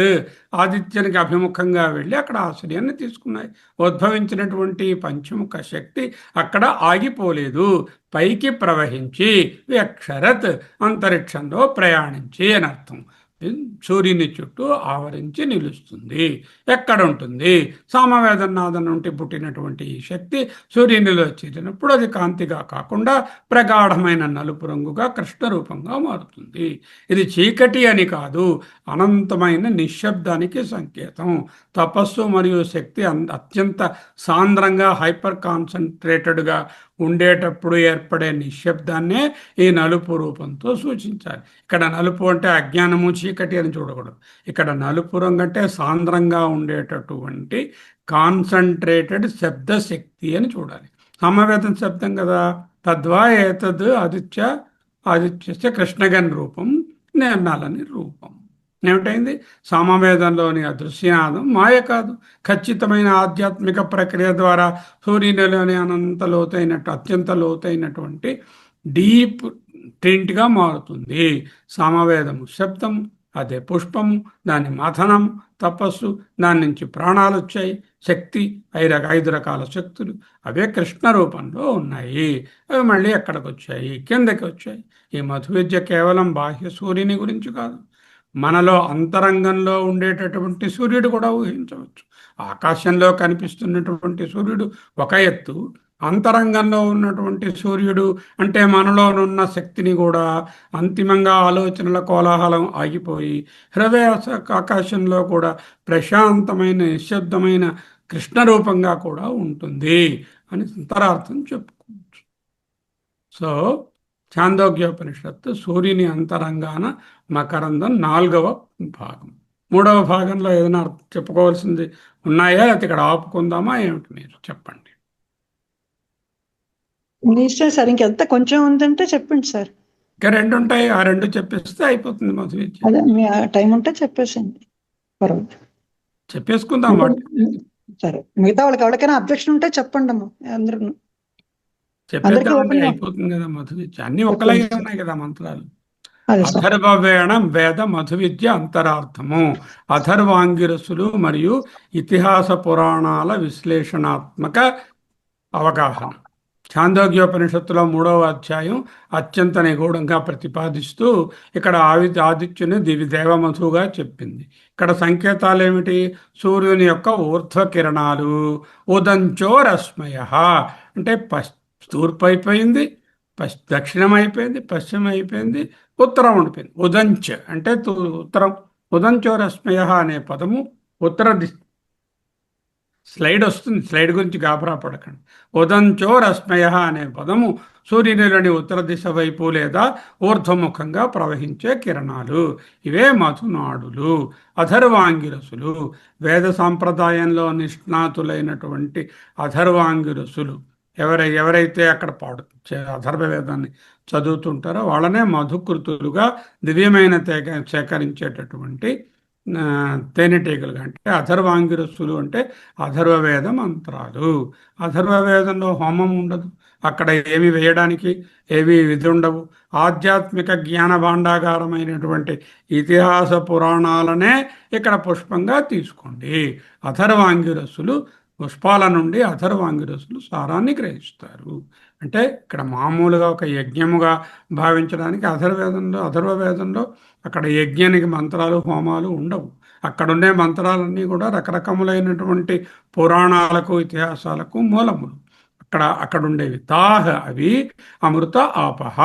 ఆదిత్యానికి అభిముఖంగా వెళ్ళి అక్కడ ఆశ్రయాన్ని తీసుకున్నాయి. ఉద్భవించినటువంటి పంచముఖ శక్తి అక్కడ ఆగిపోలేదు, పైకి ప్రవహించి వ్యక్షరత్ అంతరిక్షంలో ప్రయాణించి అని అర్థం. సూర్యుని చుట్టూ ఆవరించి నిలుస్తుంది. ఎక్కడ ఉంటుంది? సామవేదనాదం నుండి పుట్టినటువంటి ఈ శక్తి సూర్యునిలో చేరినప్పుడు అది కాంతిగా కాకుండా ప్రగాఢమైన నలుపు రంగుగా కృష్ణ రూపంగా మారుతుంది. ఇది చీకటి అని కాదు, అనంతమైన నిశ్శబ్దానికి సంకేతం. తపస్సు మరియు శక్తి అత్యంత సాంద్రంగా హైపర్ కాన్సన్ట్రేటెడ్గా ఉండేటప్పుడు ఏర్పడే నిశ్శబ్దాన్నే ఈ నలుపు రూపంతో సూచించాలి. ఇక్కడ నలుపు అంటే అజ్ఞానము చీకటి అని చూడకూడదు. ఇక్కడ నలుపు రంగు అంటే సాంద్రంగా ఉండేటటువంటి కాన్సన్ట్రేటెడ్ శబ్దశక్తి అని చూడాలి. సమవేదం శబ్దం కదా. తద్వా ఏతద్ ఆదిత్య కృష్ణగన్ రూపం నిర్ణాలని రూపం. ఏమిటైంది? సామవేదంలోని అదృశ్యనాదం మాయ కాదు, ఖచ్చితమైన ఆధ్యాత్మిక ప్రక్రియ ద్వారా సూర్యునిలోని అత్యంత లోతైనటువంటి డీప్ టింట్గా మారుతుంది. సామవేదము శబ్దము, అదే పుష్పము, దాని మథనం తపస్సు, దాని నుంచి ప్రాణాలు వచ్చాయి. శక్తి 5 రకాల శక్తులు అవే కృష్ణ రూపంలో ఉన్నాయి. అవి మళ్ళీ ఎక్కడికి వచ్చాయి? కిందకి వచ్చాయి. ఈ మధు విద్య కేవలం బాహ్య సూర్యుని గురించి కాదు, మనలో అంతరంగంలో ఉండేటటువంటి సూర్యుడు కూడా ఊహించవచ్చు. ఆకాశంలో కనిపిస్తున్నటువంటి సూర్యుడు ఒక ఎత్తు, అంతరంగంలో ఉన్నటువంటి సూర్యుడు అంటే మనలోనున్న శక్తిని కూడా అంతిమంగా ఆలోచనల కోలాహలం ఆగిపోయి హృదయ ఆకాశంలో కూడా ప్రశాంతమైన నిశ్శబ్దమైన కృష్ణ రూపంగా కూడా ఉంటుంది అని అంతరార్థం చెప్పుకోవచ్చు. సో ఛాందోగ్యోపనిషత్తు సూర్యుని అంతరంగాన మకరందం 4వ భాగం. 3వ భాగంలో ఏదైనా చెప్పుకోవాల్సింది ఉన్నాయా? అయితే ఇక్కడ ఆపుకుందామా ఏమిటి? మీరు చెప్పండి. నిశ్చయం సార్, ఇంకెంత కొంచెం ఉందంటే చెప్పండి సార్. ఇంకా 2 ఉంటాయి, ఆ 2 చెప్పేస్తే అయిపోతుంది. మధు విద్య అదే మీ టైం ఉంటే చెప్పేసండి, పర్వాలేదు. చెప్పేసుకుందాం. సరే, మిగతా వాళ్ళకి ఎవరికైనా అబ్జెక్షన్ ఉంటే చెప్పండి అమ్మ. అందరూ చెప్పేద్దామంటే అయిపోతుంది కదా. మధు విద్య అన్ని ఒకలాగే ఉన్నాయి కదా మంత్రాలు. అదే సార్. అథర్వవేణం వేద మధు విద్య అంతరార్థము. అథర్వాంగిరసులు మరియు ఇతిహాస పురాణాల విశ్లేషణాత్మక అవగాహన. ఛాందోగ్యోపనిషత్తులో 3వ అధ్యాయం అత్యంత నిగూఢంగా ప్రతిపాదిస్తూ ఇక్కడ ఆదిత్యుని దేవమధుగా చెప్పింది. ఇక్కడ సంకేతాలు ఏమిటి? సూర్యుని యొక్క ఊర్ధ్వ కిరణాలు. ఉదంచో రశ్మయ అంటే తూర్పు అయిపోయింది, దక్షిణం అయిపోయింది, పశ్చిమం అయిపోయింది, ఉత్తరం ఉండిపోయింది. ఉదంచ అంటే ఉత్తరం. ఉదంచో రశ్మయ అనే పదము ఉత్తర స్లైడ్ వస్తుంది, స్లైడ్ గురించి గాబరా పడకండి. ఉదంచో రశ్మయ అనే పదము సూర్యునిలోని ఉత్తర దిశ వైపు లేదా ఊర్ధ్వముఖంగా ప్రవహించే కిరణాలు. ఇవే మధునాడులు, అథర్వాంగిరసులు. వేద సాంప్రదాయంలో నిష్ణాతులైనటువంటి అథర్వాంగిరసులు ఎవరైతే అక్కడ అథర్వవేదాన్ని చదువుతుంటారో వాళ్ళనే మధుకృతులుగా దివ్యమైన సేకరించేటటువంటి తేనెటీగలుగా. అంటే అథర్వాంగిరస్సులు అంటే అథర్వవేద మంత్రాలు. అథర్వవేదంలో హోమం ఉండదు, అక్కడ ఏమి వేయడానికి ఏవి విధి ఉండవు. ఆధ్యాత్మిక జ్ఞాన భాండాగారమైనటువంటి ఇతిహాస పురాణాలనే ఇక్కడ పుష్పంగా తీసుకోండి. అథర్వాంగిరస్సులు పుష్పాల నుండి అథర్వాంగిరస్సులు సారాన్ని గ్రహిస్తారు. అంటే ఇక్కడ మామూలుగా ఒక యజ్ఞముగా భావించడానికి అథర్వవేదంలో అక్కడ యజ్ఞానికి మంత్రాలు హోమాలు ఉండవు. అక్కడుండే మంత్రాలన్నీ కూడా రకరకములైనటువంటి పురాణాలకు ఇతిహాసాలకు మూలములు. అక్కడుండేవి తాహ, అవి అమృత ఆపహ,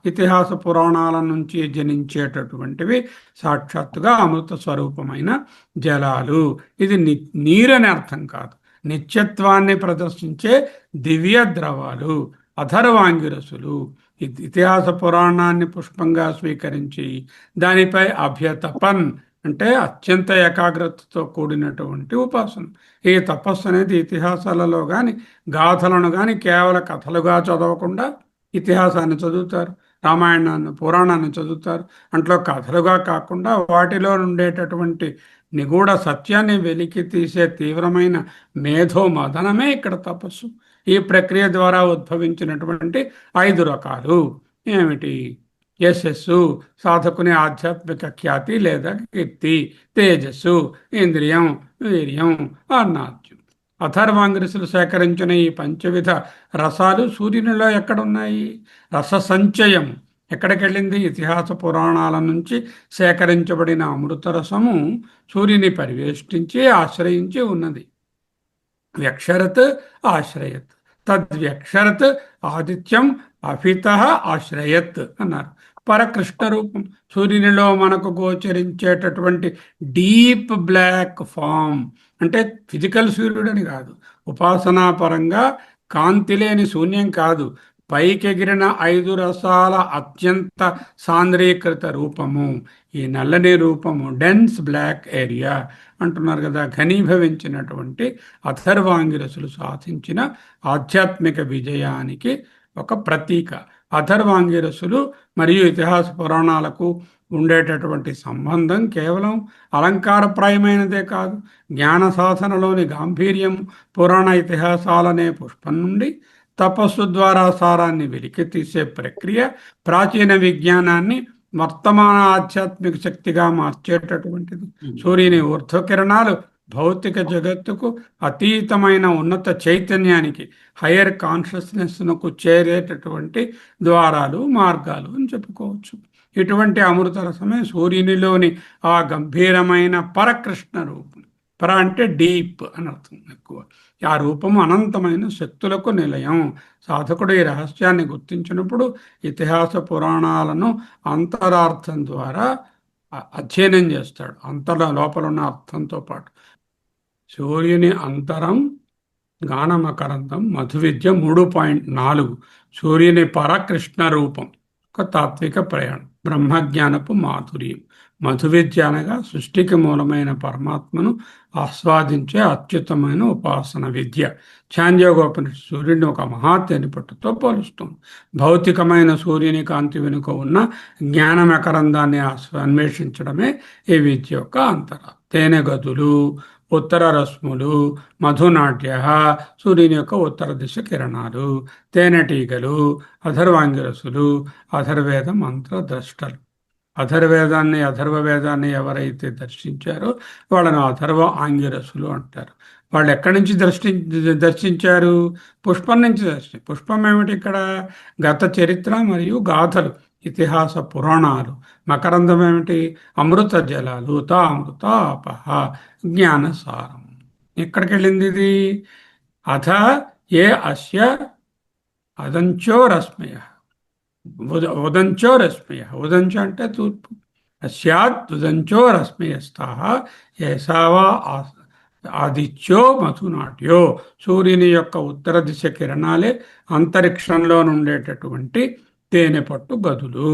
ఇతిహాస పురాణాల నుంచి జనించేటటువంటివి సాక్షాత్తుగా అమృత స్వరూపమైన జలాలు. ఇది నీరని అర్థం కాదు, నిత్యత్వాన్ని ప్రదర్శించే దివ్య ద్రవాలు అథర్వాంగిరసులు. ఇతిహాస పురాణాన్ని పుష్పంగా స్వీకరించి దానిపై అభ్యతపన్ అంటే అత్యంత ఏకాగ్రతతో కూడినటువంటి ఉపాసన. ఈ తపస్సు అనేది ఇతిహాసాలలో కానీ గాథలను కానీ కేవల కథలుగా చదవకుండా ఇతిహాసాన్ని చదువుతారు, రామాయణాన్ని పురాణాన్ని చదువుతారు. అంట్లో కథలుగా కాకుండా వాటిలో ఉండేటటువంటి నిగూఢ సత్యాన్ని వెలికి తీసే తీవ్రమైన మేధో మదనమే ఇక్కడ తపస్సు. ఈ ప్రక్రియ ద్వారా ఉద్భవించినటువంటి 5 రకాలు ఏమిటి? యశస్సు, సాధకుని ఆధ్యాత్మిక ఖ్యాతి లేదా కీర్తి; తేజస్సు, ఇంద్రియం, వీర్యం, అన్నాద్యం. అథర్వాంగిరసులు సేకరించిన ఈ పంచవిధ రసాలు సూర్యునిలో ఎక్కడున్నాయి? రస సంచయం ఎక్కడికెళ్ళింది? ఇతిహాస పురాణాల నుంచి సేకరించబడిన అమృత రసము సూర్యుని పరివేష్టించి ఆశ్రయించి ఉన్నది. వ్యక్షరత్ ఆశ్రయత్, తద్వ్యక్షరత్ ఆదిత్యం అభిత ఆశ్రయత్ అన్నారు. పరకృష్ణ రూపం సూర్యునిలో మనకు గోచరించేటటువంటి డీప్ బ్లాక్ ఫామ్, అంటే ఫిజికల్ సూర్యుడని కాదు, ఉపాసనా పరంగా కాంతి లేని శూన్యం కాదు, పైకెగిరిన 5 రసాల అత్యంత సాంద్రీకృత రూపము. ఈ నల్లని రూపము డెన్స్ బ్లాక్ ఏరియా అంటున్నారు కదా. ఘనీభవించినటువంటి అథర్వాంగిరసులు సాధించిన ఆధ్యాత్మిక విజయానికి ఒక ప్రతీక. అథర్వాంగిరసులు మరియు ఇతిహాస పురాణాలకు ఉండేటటువంటి సంబంధం కేవలం అలంకారప్రాయమైనదే కాదు. జ్ఞాన సాధనలోని గాంభీర్యం పురాణ ఇతిహాసాలనే పుష్పం నుండి తపస్సు ద్వారా సారాన్ని వెలికి తీసే ప్రక్రియ ప్రాచీన విజ్ఞానాన్ని వర్తమాన ఆధ్యాత్మిక శక్తిగా మార్చేటటువంటిది. సూర్యుని ఊర్ధ్వకిరణాలు భౌతిక జగత్తుకు అతీతమైన ఉన్నత చైతన్యానికి, హయ్యర్ కాన్షియస్నెస్నకు చేరేటటువంటి ద్వారాలు, మార్గాలు అని చెప్పుకోవచ్చు. ఇటువంటి అమృత రసమే సూర్యునిలోని ఆ గంభీరమైన పరకృష్ణ రూపం. పర అంటే డీప్ అని అర్థం ఎక్కువ. ఆ రూపము అనంతమైన శక్తులకు నిలయం. సాధకుడు ఈ రహస్యాన్ని గుర్తించినప్పుడు ఇతిహాస పురాణాలను అంతరార్థం ద్వారా అధ్యయనం చేస్తాడు. లోపల ఉన్న అర్థంతో పాటు సూర్యుని అంతరం గానమకరందం మధువిద్య 3.4 సూర్యుని పరకృష్ణ రూపం ఒక తాత్విక ప్రయాణం. బ్రహ్మజ్ఞానపు మాధుర్యం. మధువిద్య అనగా సృష్టికి మూలమైన పరమాత్మను ఆస్వాదించే అత్యుత్తమైన ఉపాసన విద్య. ఛాందోగ్యోపనిషత్తు సూర్యుడిని ఒక మహా తేనెపట్టుతో పోలుస్తుంది. భౌతికమైన సూర్యుని కాంతి వెనుక ఉన్న జ్ఞానమకరందాన్ని అన్వేషించడమే ఈ విద్య యొక్క అంతర. తేనె గదులు, ఉత్తర రశ్ములు, మధునాట్య సూర్యుని యొక్క ఉత్తర దిశ కిరణాలు, తేనెటీగలు, అథర్వాంగిరసులు, అథర్వేద మంత్ర ద్రష్టలు. అథర్వవేదాన్ని ఎవరైతే దర్శించారో వాళ్ళను అథర్వ ఆంగిరసులు అంటారు. వాళ్ళు ఎక్కడి నుంచి దర్శించారు? పుష్పం నుంచి పుష్పం ఏమిటి ఇక్కడ? గత చరిత్ర మరియు గాథలు, ఇతిహాస పురాణాలు. మకరందం ఏమిటి? అమృత జలాలు, అమృత ఆపహ, జ్ఞానసారం. ఎక్కడికి వెళ్ళింది ఇది? అథ ఏ అస్య అదంచో రశ్మయ, ఉదంచో రశ్మయ. ఉదంచో అంటే తూర్పు. అస్యాత్ ఉదంచో రశ్మయస్థాః ఏసావా ఆదిత్యో మధునాట్యో. సూర్యుని యొక్క ఉత్తర దిశ కిరణాలే అంతరిక్షంలో ఉండేటటువంటి తేనె పట్టు గదులు.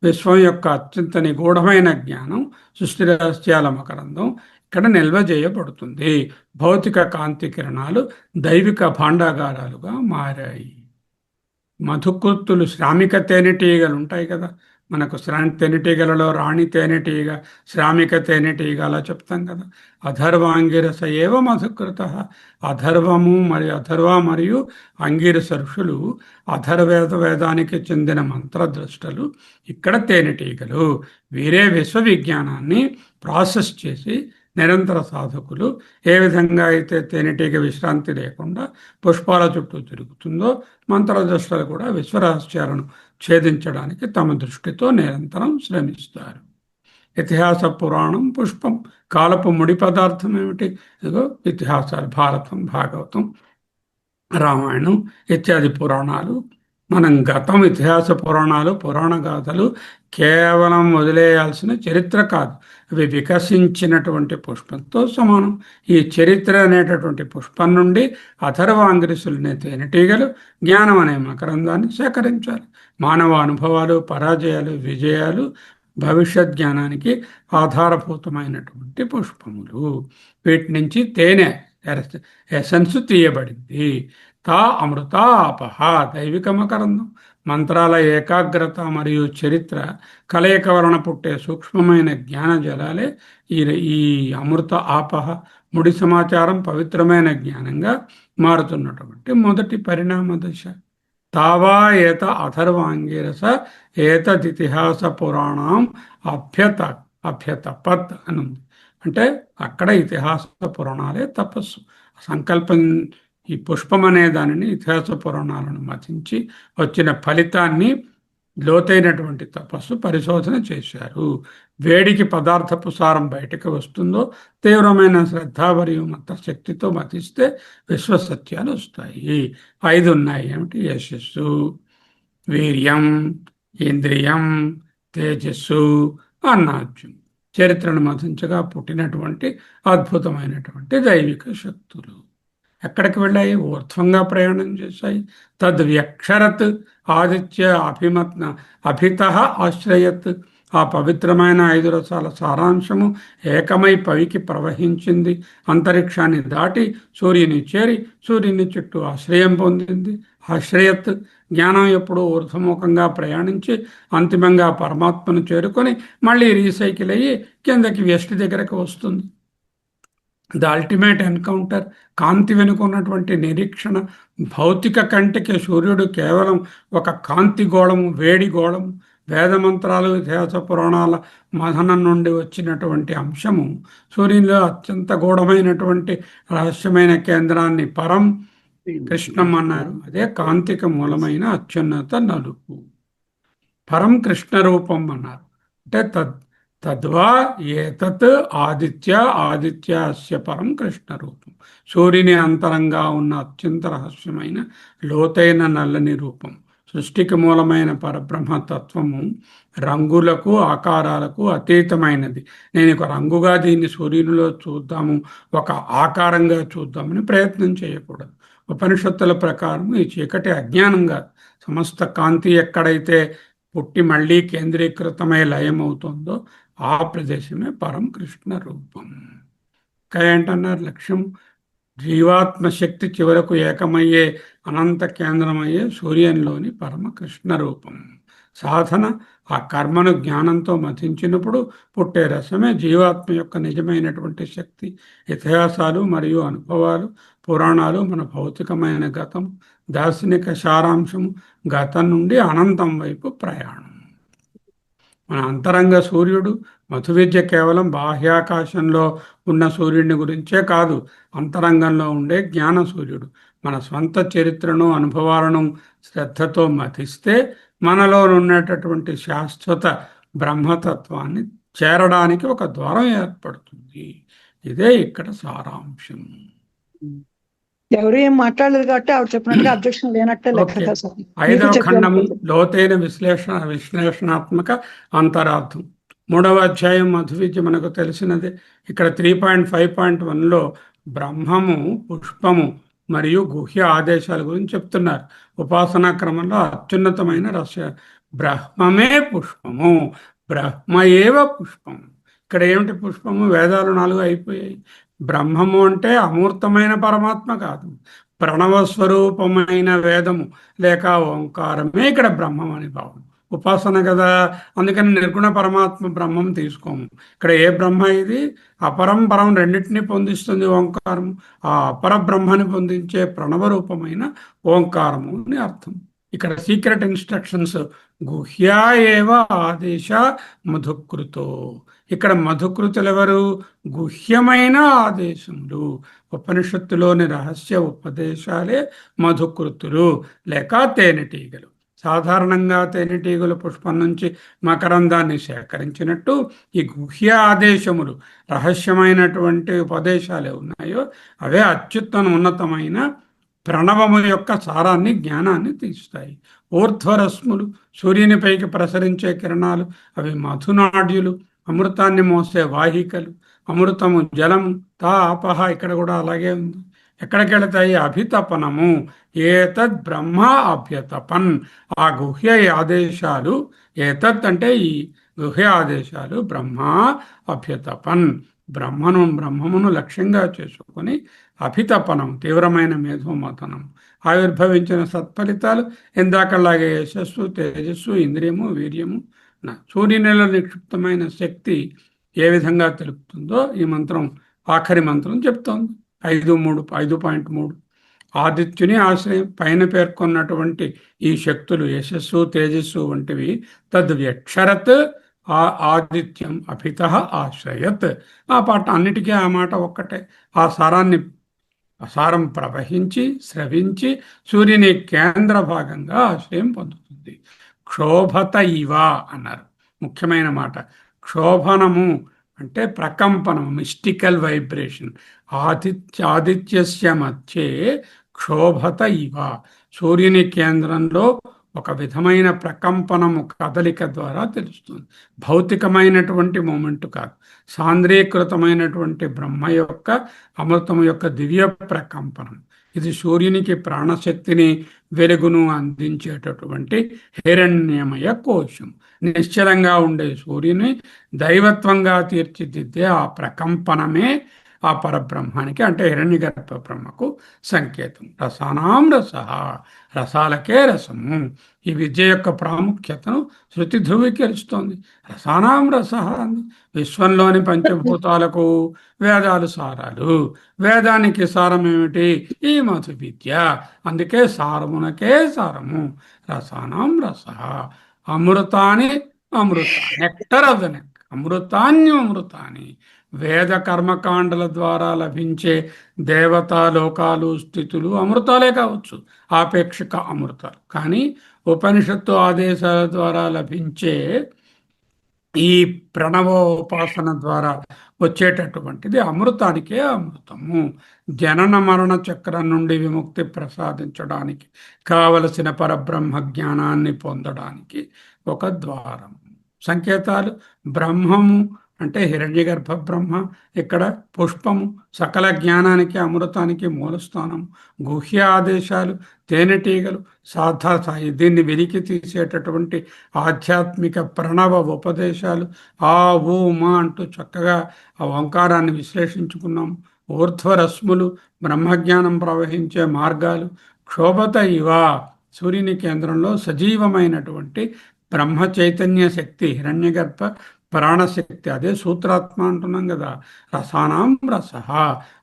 విశ్వం యొక్క అత్యంత నిగూఢమైన జ్ఞానం, సృష్టి రహస్యాల మకరందం ఇక్కడ నిల్వ చేయబడుతుంది. భౌతిక కాంతి కిరణాలు దైవిక భాండాగారాలుగా మారాయి. మధుకృత్తులు, శ్రామిక తేనెటీగలు ఉంటాయి కదా మనకు. తేనెటీగలలో రాణి తేనెటీగ, శ్రామిక తేనెటీగ అలా చెప్తాం కదా. అథర్వాంగిరస ఏవ మధుకృత. అథర్వ మరియు అంగిరస ఋషులు వేదానికి చెందిన మంత్రద్రష్టలు. ఇక్కడ తేనెటీగలు. వీరే విశ్వవిజ్ఞానాన్ని ప్రాసెస్ చేసి నిరంతర సాధకులు ఏ విధంగా అయితే తేనెటీగ విశ్రాంతి లేకుండా పుష్పాల చుట్టూ తిరుగుతుందో, మంత్రద్రష్టలు కూడా విశ్వరహస్యాలను ఛేదించడానికి తమ దృష్టితో నిరంతరం శ్రమిస్తారు. ఇతిహాస పురాణం పుష్పం. కాలపు ముడి పదార్థం ఏమిటి? ఇదిగో ఇతిహాసాలు, భారతం, భాగవతం, రామాయణం ఇత్యాది పురాణాలు. మనం గతం, ఇతిహాస పురాణాలు, పురాణ గాథలు కేవలం వదిలేయాల్సిన చరిత్ర కాదు, అవి వికసించినటువంటి పుష్పంతో సమానం. ఈ చరిత్ర అనేటటువంటి పుష్పం నుండి అథర్వాంగిరసులనే తేనెటీగలు జ్ఞానం అనే మకరందాన్ని సేకరించాలి. మానవ అనుభవాలు, పరాజయాలు, విజయాలు భవిష్యత్ జ్ఞానానికి ఆధారభూతమైనటువంటి పుష్పములు. వీటి నుంచి తేనె ఎసెన్స్ తీయబడింది. తా అమృతాపహ దైవిక మకరందం. మంత్రాల ఏకాగ్రత మరియు చరిత్ర కలయిక వలన పుట్టే సూక్ష్మమైన జ్ఞాన జలాలే ఈ అమృత ఆపహ. ముడి సమాచారం పవిత్రమైన జ్ఞానంగా మారుతున్నటువంటి మొదటి పరిణామ దశ. తావా ఏత అథర్వాంగిరస ఏతదితిహాస పురాణం అభ్యతపత్ అని ఉంది. అంటే అక్కడ ఇతిహాస పురాణాలే తపస్సు. సంకల్పం ఈ పుష్పం అనే దానిని ఇతిహాస పురాణాలను మతించి వచ్చిన ఫలితాన్ని లోతైనటువంటి తపస్సు పరిశోధన చేశారు. వేడికి పదార్థపు సారం బయటకు వస్తుందో తీవ్రమైన శ్రద్ధ మరియు మంత్రశక్తితో మతిస్తే విశ్వసత్యాలు వస్తాయి. 5 ఉన్నాయి. ఏమిటి? యశస్సు, వీర్యం, ఇంద్రియం, తేజస్సు, అన్నాజ్యం. చరిత్రను మతించగా పుట్టినటువంటి అద్భుతమైనటువంటి దైవిక శక్తులు ఎక్కడికి వెళ్ళాయి? ఊర్ధ్వంగా ప్రయాణం చేశాయి. తద్వ్యక్షరత్ ఆదిత్య అభిత ఆశ్రయత్. ఆ పవిత్రమైన 5 రసాల సారాంశము ఏకమై పైకి ప్రవహించింది. అంతరిక్షాన్ని దాటి సూర్యుని చేరి సూర్యుని చుట్టూ ఆశ్రయం పొందింది. ఆశ్రయత్ జ్ఞానం ఎప్పుడూ ఊర్ధ్వముఖంగా ప్రయాణించి అంతిమంగా పరమాత్మను చేరుకొని మళ్ళీ రీసైకిల్ అయ్యి కిందకి వ్యష్టి దగ్గరకు వస్తుంది. The ultimate encounter. కాంతి వెనుకున్నటువంటి నిరీక్షణ. భౌతిక కంటికి సూర్యుడు కేవలం ఒక కాంతి గోళము, వేడి గోళము. వేదమంత్రాలు, ఇతిహాస పురాణాల మథనం నుండి వచ్చినటువంటి అంశము సూర్యునిలో అత్యంత గూఢమైనటువంటి రహస్యమైన కేంద్రాన్ని పరం కృష్ణం అన్నారు. అదే కాంతిక మూలమైన అత్యున్నత నలుపు. పరం కృష్ణ రూపం అన్నారు. అంటే తద్వా ఏతత్ ఆదిత్య పరం కృష్ణ రూపం. సూర్యుని అంతరంగా ఉన్న అత్యంత రహస్యమైన లోతైన నల్లని రూపం. సృష్టికి మూలమైన పరబ్రహ్మతత్వము రంగులకు ఆకారాలకు అతీతమైనది. నేను ఒక రంగుగా దీన్ని సూర్యునిలో చూద్దాము, ఒక ఆకారంగా చూద్దామని ప్రయత్నం చేయకూడదు. ఉపనిషత్తుల ప్రకారం ఈ చీకటి అజ్ఞానంగా సమస్త కాంతి ఎక్కడైతే పుట్టి మళ్ళీ కేంద్రీకృతమై లయమవుతుందో ఆ ప్రదేశమే పరం కృష్ణ రూపం. ఇంకా ఏంటన్నారు? లక్ష్యం జీవాత్మ శక్తి చివరకు ఏకమయ్యే అనంత కేంద్రమయ్యే సూర్యంలోని పరమ కృష్ణ రూపం. సాధన ఆ కర్మను జ్ఞానంతో మతించినప్పుడు పుట్టే రసమే జీవాత్మ యొక్క నిజమైనటువంటి శక్తి. ఇతిహాసాలు మరియు అనుభవాలు, పురాణాలు మన భౌతికమైన గతం, దార్శనిక సారాంశము, గతం నుండి అనంతం వైపు ప్రయాణం. మన అంతరంగ సూర్యుడు. మధు విద్య కేవలం బాహ్యాకాశంలో ఉన్న సూర్యుడిని గురించే కాదు, అంతరంగంలో ఉండే జ్ఞాన సూర్యుడు. మన స్వంత చరిత్రను, అనుభవాలను శ్రద్ధతో మతిస్తే మనలో ఉన్నటువంటి శాశ్వత బ్రహ్మతత్వాన్ని చేరడానికి ఒక ద్వారం ఏర్పడుతుంది. ఇదే ఇక్కడ సారాంశం. ఎవరు ఏం మాట్లాడలేదు కాబట్టి ఆవిడ చెప్పినట్టుగా అబ్జెక్షన్ లేనట్టే లెక్క కదా సార్. 5వ ఖండము లోతైన విశ్లేషణాత్మక అంతరార్థం. 3వ అధ్యాయం మధు విద్య మనకు తెలిసినదే. ఇక్కడ 3.5.1లో బ్రహ్మము, పుష్పము మరియు గుహ్య ఆదేశాల గురించి చెప్తున్నారు. ఉపాసనా క్రమంలో అత్యున్నతమైన బ్రహ్మమే పుష్పము, బ్రహ్మయేవ పుష్పము. ఇక్కడ ఏమిటి పుష్పము? వేదాలు 4 అయిపోయాయి. బ్రహ్మము అంటే అమూర్తమైన పరమాత్మ కాదు, ప్రణవస్వరూపమైన వేదము లేక ఓంకారమే ఇక్కడ బ్రహ్మం అని భావం. ఉపాసన కదా, అందుకని నిర్గుణ పరమాత్మ బ్రహ్మం తీసుకోము. ఇక్కడ ఏ బ్రహ్మ ఇది? అపరం పరం రెండింటినీ పొందిస్తుంది ఓంకారము. ఆ అపర బ్రహ్మని పొందించే ప్రణవ రూపమైన ఓంకారము అని అర్థం. ఇక్కడ సీక్రెట్ ఇన్స్ట్రక్షన్స్ గుహ్యా ఏవ ఆదేశ మధుకృతో. ఇక్కడ మధుకృతులు ఎవరు? గుహ్యమైన ఆదేశములు. ఉపనిషత్తులోని రహస్య ఉపదేశాలే మధుకృతులు లేక తేనెటీగలు. సాధారణంగా తేనెటీగలు పుష్పం నుంచి మకరందాన్ని సేకరించినట్టు ఈ గుహ్య ఆదేశములు, రహస్యమైనటువంటి ఉపదేశాలు ఉన్నాయో అవే ఉన్నతమైన ప్రణవము యొక్క సారాన్ని, జ్ఞానాన్ని తీస్తాయి. ఊర్ధ్వరశ్ములు సూర్యునిపైకి ప్రసరించే కిరణాలు, అవి మధునాడ్యులు, అమృతాన్ని మోసే వాహికలు. అమృతము జలము, తా ఆపహ ఇక్కడ కూడా అలాగే ఉంది. ఎక్కడికి వెళతాయి? అభితపనము. ఏతద్ బ్రహ్మ అభ్యతపన్. ఆ గుహ్య ఆదేశాలు, ఏతత్ అంటే ఈ గుహ్య ఆదేశాలు బ్రహ్మ అభ్యతపన్, బ్రహ్మమును లక్ష్యంగా చేసుకొని అభితపనం, తీవ్రమైన మేధోమథనం, ఆవిర్భవించిన సత్ఫలితాలు ఇందాకలాగే యశస్సు, తేజస్సు, ఇంద్రియము, వీర్యము, సూర్యునిలో నిక్షిప్తమైన శక్తి ఏ విధంగా తెలుపుతుందో ఈ మంత్రం, ఆఖరి మంత్రం చెప్తోంది. 5.3 ఆదిత్యుని ఆశ్రయం. పైన పేర్కొన్నటువంటి ఈ శక్తులు యశస్సు, తేజస్సు వంటివి తద్వ్యక్షరత్ ఆదిత్యం అభిత ఆశ్రయత్. ఆ పాట అన్నిటికీ ఆ మాట ఒక్కటే. ఆ సారం ప్రవహించి స్రవించి సూర్యుని కేంద్ర భాగంగా ఆశ్రయం పొందుతుంది. క్షోభత ఇవ అన్నారు, ముఖ్యమైన మాట. క్షోభనము అంటే ప్రకంపనం, మిస్టికల్ వైబ్రేషన్. ఆదిత్యస్య మధ్యే క్షోభత ఇవ, సూర్యుని కేంద్రంలో ఒక విధమైన ప్రకంపనము, కదలిక ద్వారా తెలుస్తుంది. భౌతికమైనటువంటి మూమెంట్ కాదు, సాంద్రీకృతమైనటువంటి బ్రహ్మ యొక్క, అమృతం యొక్క దివ్య ప్రకంపనం. ఇది సూర్యునికి ప్రాణశక్తిని, వెలుగును అందించేటటువంటి హిరణ్యమయ కోశం. నిశ్చలంగా ఉండే సూర్యుని దైవత్వంగా తీర్చిదిద్దే ఆ ప్రకంపనమే ఆ పరబ్రహ్మానికి, అంటే హిరణ్యగర్భ బ్రహ్మకు సంకేతం. రసానాం రస, రసాలకే రసము. ఈ విద్య యొక్క ప్రాముఖ్యతను శృతి ధృవీకరిస్తోంది. రసానాం రస అంది. విశ్వంలోని పంచభూతాలకు వేదాలు సారాలు, వేదానికి సారం ఏమిటి? ఈ మధు విద్య. అందుకే సారమునకే సారము. రసానాం రస. అమృతాని అమృతాన్ని, నెక్టర్ ఆఫ్ ద నెక్, అమృతాన్ని. వేద కర్మకాండల ద్వారా లభించే దేవతా లోకాలు, స్థితులు అమృతాలే కావచ్చు, ఆపేక్షిక అమృతాలు. కానీ ఉపనిషత్తు ఆదేశాల ద్వారా లభించే ఈ ప్రణవోపాసన ద్వారా వచ్చేటటువంటిది అమృతానికే అమృతము. జనన మరణ చక్రం నుండి విముక్తి ప్రసాదించడానికి కావలసిన పరబ్రహ్మ జ్ఞానాన్ని పొందడానికి ఒక ద్వారం. సంకేతాలు: బ్రహ్మము అంటే హిరణ్యగర్భ బ్రహ్మ, ఇక్కడ పుష్పము, సకల జ్ఞానానికి, అమృతానికి మూలస్థానం. గుహ్య ఆదేశాలు, తేనెటీగలు, సాయి, దీన్ని వెలికి తీసేటటువంటి ఆధ్యాత్మిక ప్రణవ ఉపదేశాలు. ఆ ఊ మా అంటూ చక్కగా ఆ ఓంకారాన్ని విశ్లేషించుకున్నాం. ఊర్ధ్వరశ్ములు, బ్రహ్మజ్ఞానం ప్రవహించే మార్గాలు. క్షోభత ఇవ, సూర్యుని కేంద్రంలో సజీవమైనటువంటి బ్రహ్మ చైతన్య శక్తి, హిరణ్యగర్భ ప్రాణశక్తి, అదే సూత్రాత్మ అంటున్నాం కదా. రసానాం రస,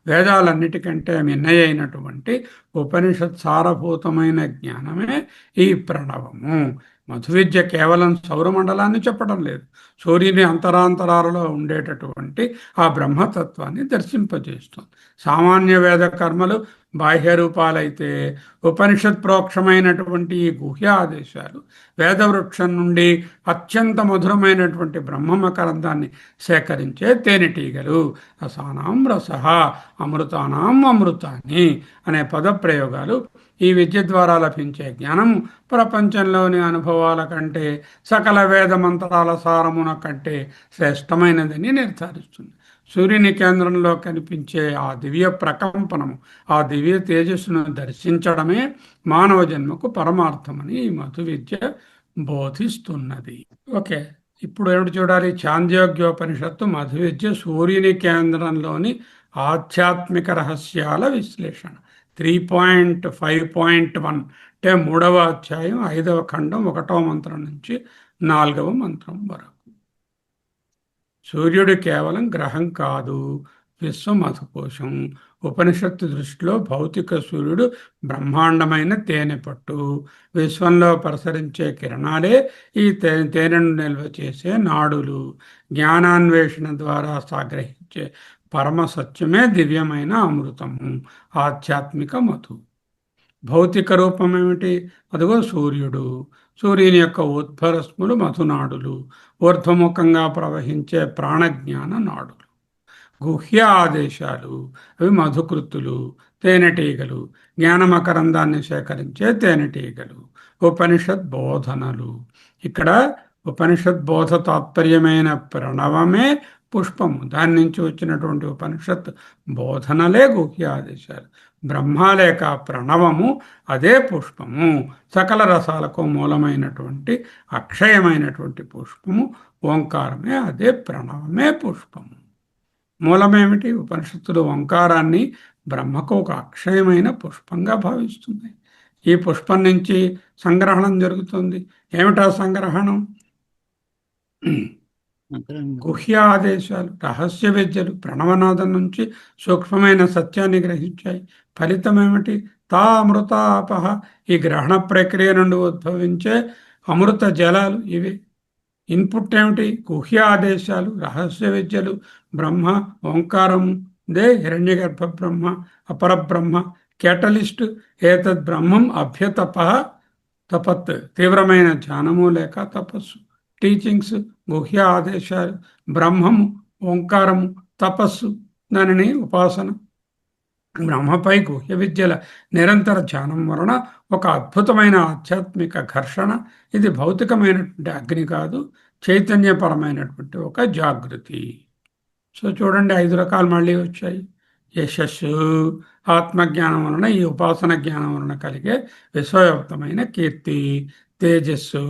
వేదాలన్నిటికంటే మిన్నయైనటువంటి ఉపనిషత్ సారభూతమైన జ్ఞానమే ఈ ప్రణవము. మధువిద్య కేవలం సౌరమండలాన్ని చెప్పడం లేదు, సూర్యుని అంతరాంతరాలలో ఉండేటటువంటి ఆ బ్రహ్మతత్వాన్ని దర్శింపజేస్తుంది. సామాన్య వేద కర్మలు బాహ్య రూపాలైతే, ఉపనిషత్ ప్రోక్షమైనటువంటి ఈ గుహ్య ఆదేశాలు వేదవృక్షం నుండి అత్యంత మధురమైనటువంటి బ్రహ్మమకరందాన్ని సేకరించే తేనెటీగలు. రసానాం రస, అమృతానాం అమృతాన్ని అనే పదప్రయోగాలు ఈ విద్య ద్వారా లభించే జ్ఞానము ప్రపంచంలోని అనుభవాల కంటే, సకల వేద మంత్రాల సారమున కంటే శ్రేష్టమైనదని నిర్ధారిస్తుంది. సూర్యుని కేంద్రంలో కనిపించే ఆ దివ్య ప్రకంపనము, ఆ దివ్య తేజస్సును దర్శించడమే మానవ జన్మకు పరమార్థమని ఈ మధు విద్య బోధిస్తున్నది. ఓకే, ఇప్పుడు ఏమిటి చూడాలి? ఛాందోగ్యోపనిషత్తు మధు విద్య సూర్యుని కేంద్రంలోని ఆధ్యాత్మిక రహస్యాల విశ్లేషణ. 3.5.1 అంటే 3వ అధ్యాయం 5వ ఖండం 1వ మంత్రం నుంచి 4వ మంత్రం వరకు. సూర్యుడు కేవలం గ్రహం కాదు, విశ్వ మధుకోశం. ఉపనిషత్తు దృష్టిలో భౌతిక సూర్యుడు బ్రహ్మాండమైన తేనె పట్టు. విశ్వంలో ప్రసరించే కిరణాలే ఈ తేనెను నిల్వ చేసే నాడులు. జ్ఞానాన్వేషణ ద్వారా సాగ్రహించే పరమ సత్యమే దివ్యమైన అమృతము, ఆధ్యాత్మిక మధు. భౌతిక రూపం ఏమిటి? అదిగో సూర్యుడు. సూర్యుని యొక్క ఉద్భరస్ములు మధునాడులు, ఊర్ధ్వముఖంగా ప్రవహించే ప్రాణజ్ఞాన నాడులు. గుహ్య ఆదేశాలు, అవి మధుకృత్తులు, తేనెటీగలు, జ్ఞానమకరందాన్ని సేకరించే తేనెటీగలు. ఉపనిషత్ బోధనలు, ఇక్కడ ఉపనిషత్ బోధ తాత్పర్యమైన ప్రణవమే పుష్పము. దాని నుంచి వచ్చినటువంటి ఉపనిషత్ బోధనలే గుహ్యాదేశాలు. బ్రహ్మ లేక ప్రణవము అదే పుష్పము. సకల రసాలకు మూలమైనటువంటి అక్షయమైనటువంటి పుష్పము ఓంకారమే, అదే ప్రణవమే పుష్పము. మూలమేమిటి? ఉపనిషత్తులు ఓంకారాన్ని బ్రహ్మకు ఒక అక్షయమైన పుష్పంగా భావిస్తుంది. ఈ పుష్పం నుంచి సంగ్రహణం జరుగుతుంది. ఏమిటా సంగ్రహణం? గుహ్య ఆదేశాలు, రహస్య విద్యలు ప్రణవనాదం నుంచి సూక్ష్మమైన సత్యాన్ని గ్రహించాయి. ఫలితం ఏమిటి? తా అమృతాపహ. ఈ గ్రహణ ప్రక్రియ నుండి ఉద్భవించే అమృత జలాలు ఇవి. ఇన్పుట్ ఏమిటి? గుహ్య ఆదేశాలు, రహస్య విద్యలు, బ్రహ్మ, ఓంకారము, దే హిరణ్యగర్భ బ్రహ్మ, అపరబ్రహ్మ. కేటలిస్ట్ ఏతద్ బ్రహ్మం అభ్యతప తపత్. తీవ్రమైన ధ్యానము లేక తపస్సు. టీచింగ్స్ గుహ్య ఆదేశాలు, బ్రహ్మము, ఓంకారము, తపస్సు, దానిని ఉపాసన. బ్రహ్మపై గుహ్య విద్యల నిరంతర ధ్యానం వలన ఒక అద్భుతమైన ఆధ్యాత్మిక ఘర్షణ. ఇది భౌతికమైనటువంటి అగ్ని కాదు, చైతన్యపరమైనటువంటి ఒక జాగృతి. సో చూడండి, 5 రకాలు మళ్ళీ వచ్చాయి. యశస్సు, ఆత్మజ్ఞానం వలన, ఈ ఉపాసన జ్ఞానం వలన కలిగే విశ్వవ్యాప్తమైన కీర్తి. తేజస్సు,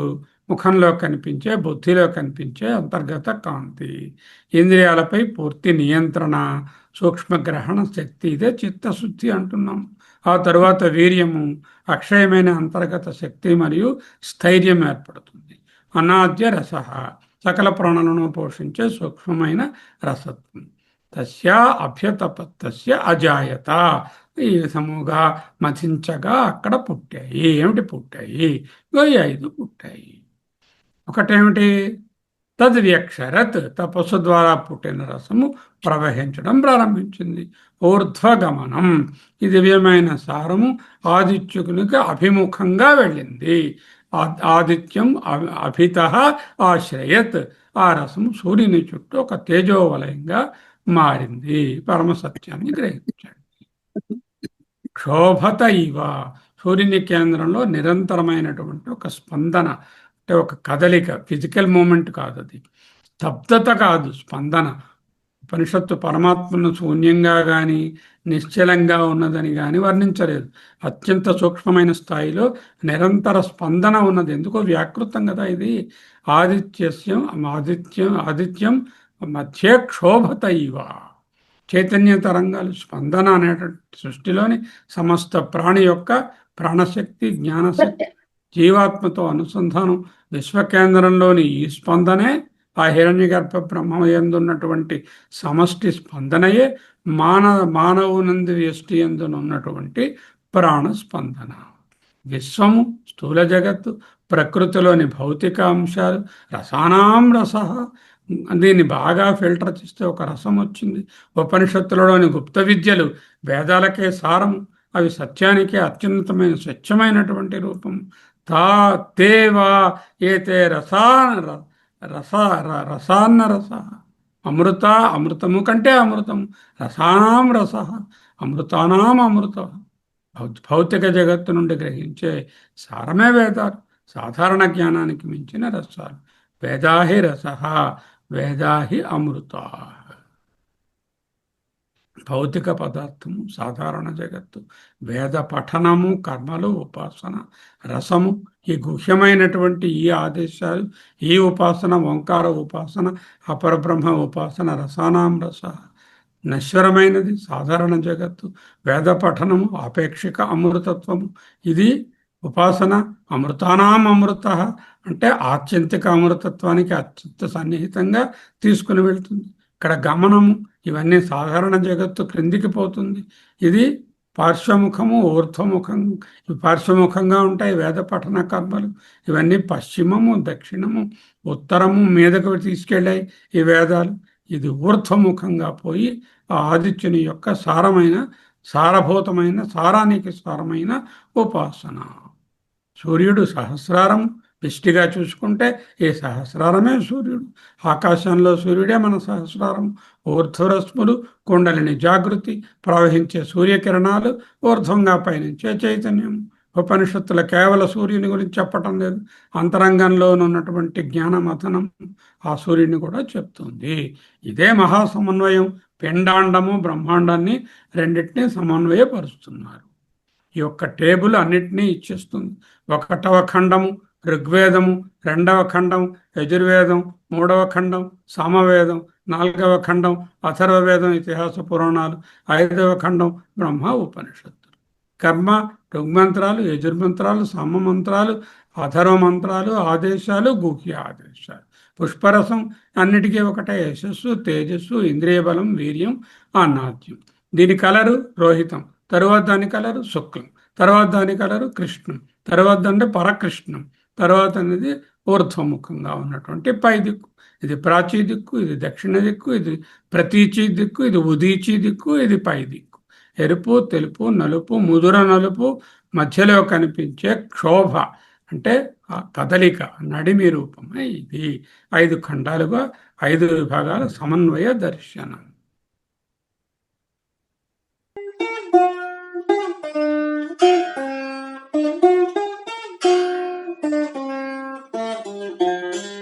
ముఖంలో కనిపించే, బుద్ధిలో కనిపించే అంతర్గత కాంతి. ఇంద్రియాలపై పూర్తి నియంత్రణ, సూక్ష్మగ్రహణ శక్తి, ఇదే చిత్తశుద్ధి అంటున్నాం. ఆ తరువాత వీర్యము, అక్షయమైన అంతర్గత శక్తి మరియు స్థైర్యం ఏర్పడుతుంది. అనాద్య రస, సకల ప్రాణులను పోషించే సూక్ష్మమైన రసత్వం. తస్య అభ్యతపత్తస్య అజాయత. ఈ విధముగా మథించగా అక్కడ పుట్టాయి. ఏమిటి పుట్టాయి? 5 పుట్టాయి. ఒకటేమిటి? తద్వ్యక్షరత్, తపస్సు ద్వారా పుట్టిన రసము ప్రవహించడం ప్రారంభించింది. ఊర్ధ్వగమనం, ఈ దివ్యమైన సారము ఆదిత్యునికి అభిముఖంగా వెళ్ళింది. ఆదిత్యం అభిత ఆశ్రయత్, ఆ రసము సూర్యుని చుట్టూ ఒక తేజోవలయంగా మారింది. పరమసత్యాన్ని గ్రహించాడు. క్షోభత ఇవ, సూర్యుని కేంద్రంలో నిరంతరమైనటువంటి ఒక స్పందన, అంటే ఒక కదలిక, ఫిజికల్ మూమెంట్ కాదు అది, స్తబ్దత కాదు, స్పందన. ఉపనిషత్తు పరమాత్మను శూన్యంగా కానీ నిశ్చలంగా ఉన్నదని కానీ వర్ణించలేదు. అత్యంత సూక్ష్మమైన స్థాయిలో నిరంతర స్పందన ఉన్నది. ఎందుకో వ్యాకృతం కదా ఇది. ఆదిత్యం మధ్య క్షోభత ఇవ, చైతన్య తరంగాలు, స్పందన అనేటువంటి సృష్టిలోని సమస్త ప్రాణి యొక్క ప్రాణశక్తి, జ్ఞానశక్తి, జీవాత్మతో అనుసంధానం. విశ్వకేంద్రంలోని ఈ స్పందనే, ఆ హిరణ్యగర్భ బ్రహ్మయందు ఉన్నటువంటి సమష్టి స్పందనయే మానవునందు వ్యష్టి ఎందున్నటువంటి ప్రాణ స్పందన. విశ్వము, స్థూల జగత్తు, ప్రకృతిలోని భౌతిక అంశాలు, రసానాం రస. దీన్ని బాగా ఫిల్టర్ చేస్తే ఒక రసం వచ్చింది. ఉపనిషత్తులలోని గుప్త విద్యలు వేదాలకే సారము. అవి సత్యానికే అత్యున్నతమైన స్వచ్ఛమైనటువంటి రూపం. తేవా ఏతే రసాన్న రస. అమృత, అమృతము కంటే అమృతము. రసానాం రస, అమృతానాం అమృత. భౌతిక జగత్తు నుండి గ్రహించే సారమే వేదాలు. సాధారణ జ్ఞానానికి మించిన రసాలు. వేదాహి రస, వేదాహి అమృత. భౌతిక పదార్థము, సాధారణ జగత్తు, వేద పఠనము, కర్మలు, ఉపాసన, రసము, ఈ గుహ్యమైనటువంటి ఈ ఆదేశాలు, ఈ ఉపాసన, ఓంకార ఉపాసన, అపరబ్రహ్మ ఉపాసన, రసానాం రస. నశ్వరమైనది సాధారణ జగత్తు, వేద పఠనము, ఆపేక్షిక అమృతత్వము. ఇది ఉపాసన. అమృతానాం అమృత అంటే ఆత్యంతిక అమృతత్వానికి అత్యంత సన్నిహితంగా తీసుకుని వెళ్తుంది. ఇక్కడ గమనము, ఇవన్నీ సాధారణ జగత్తు క్రిందికి పోతుంది. ఇది పార్శ్వముఖము, ఊర్ధ్వముఖం. ఇవి పార్శ్వముఖంగా ఉంటాయి వేద పఠన కర్మలు. ఇవన్నీ పశ్చిమము, దక్షిణము, ఉత్తరము మీదకు తీసుకెళ్ళాయి ఈ వేదాలు. ఇది ఊర్ధ్వముఖంగా పోయి ఆ ఆదిత్యుని యొక్క సారభూతమైన, సారానికి సారమైన ఉపాసన. సూర్యుడు సహస్రారం. దృష్టిగా చూసుకుంటే ఈ సహస్రారమే సూర్యుడు. ఆకాశంలో సూర్యుడే మన సహస్రారం. ఊర్ధ్వరశ్ములు, కుండలిని జాగృతి, ప్రవహించే సూర్యకిరణాలు, ఊర్ధ్వంగా పయనించే చైతన్యం. ఉపనిషత్తుల కేవల సూర్యుని గురించి చెప్పటం లేదు, అంతరంగంలో ఉన్నటువంటి జ్ఞానమథనం ఆ సూర్యుని కూడా చెప్తుంది. ఇదే మహాసమన్వయం. పిండాండము బ్రహ్మాండాన్ని రెండింటినీ సమన్వయపరుస్తున్నారు. ఈ యొక్క టేబుల్ అన్నిటినీ ఇచ్చేస్తుంది. 1వ ఖండము ఋగ్వేదము, 2వ ఖండం యజుర్వేదం, 3వ ఖండం సామవేదం, 4వ ఖండం అథర్వవేదం ఇతిహాస పురాణాలు, 5వ ఖండం బ్రహ్మ ఉపనిషత్తులు. కర్మ ఋగ్మంత్రాలు, యజుర్మంత్రాలు, సామమంత్రాలు, అథర్వ మంత్రాలు, ఆదేశాలు, గుహ్య ఆదేశాలు. పుష్పరసం అన్నిటికీ ఒకటే. యశస్సు, తేజస్సు, ఇంద్రియ బలం, వీర్యం, అన్నాద్యం. దీని కలరు రోహితం, తర్వాత దాని కలరు శుక్లం, తర్వాత దాని కలరు కృష్ణం, తర్వాత అంటే పరకృష్ణం, తర్వాత అనేది ఊర్ధ్వముఖంగా ఉన్నటువంటి పై దిక్కు. ఇది ప్రాచీ దిక్కు, ఇది దక్షిణ దిక్కు, ఇది ప్రతీచి దిక్కు, ఇది ఉదీచి దిక్కు, ఇది పై దిక్కు. ఎరుపు, తెలుపు, నలుపు, ముదుర నలుపు, మధ్యలో కనిపించే క్షోభ అంటే ఆ కదలిక, నడిమి రూపమే ఇది. 5 ఖండాలుగా 5 విభాగాల సమన్వయ దర్శనం. Thank you.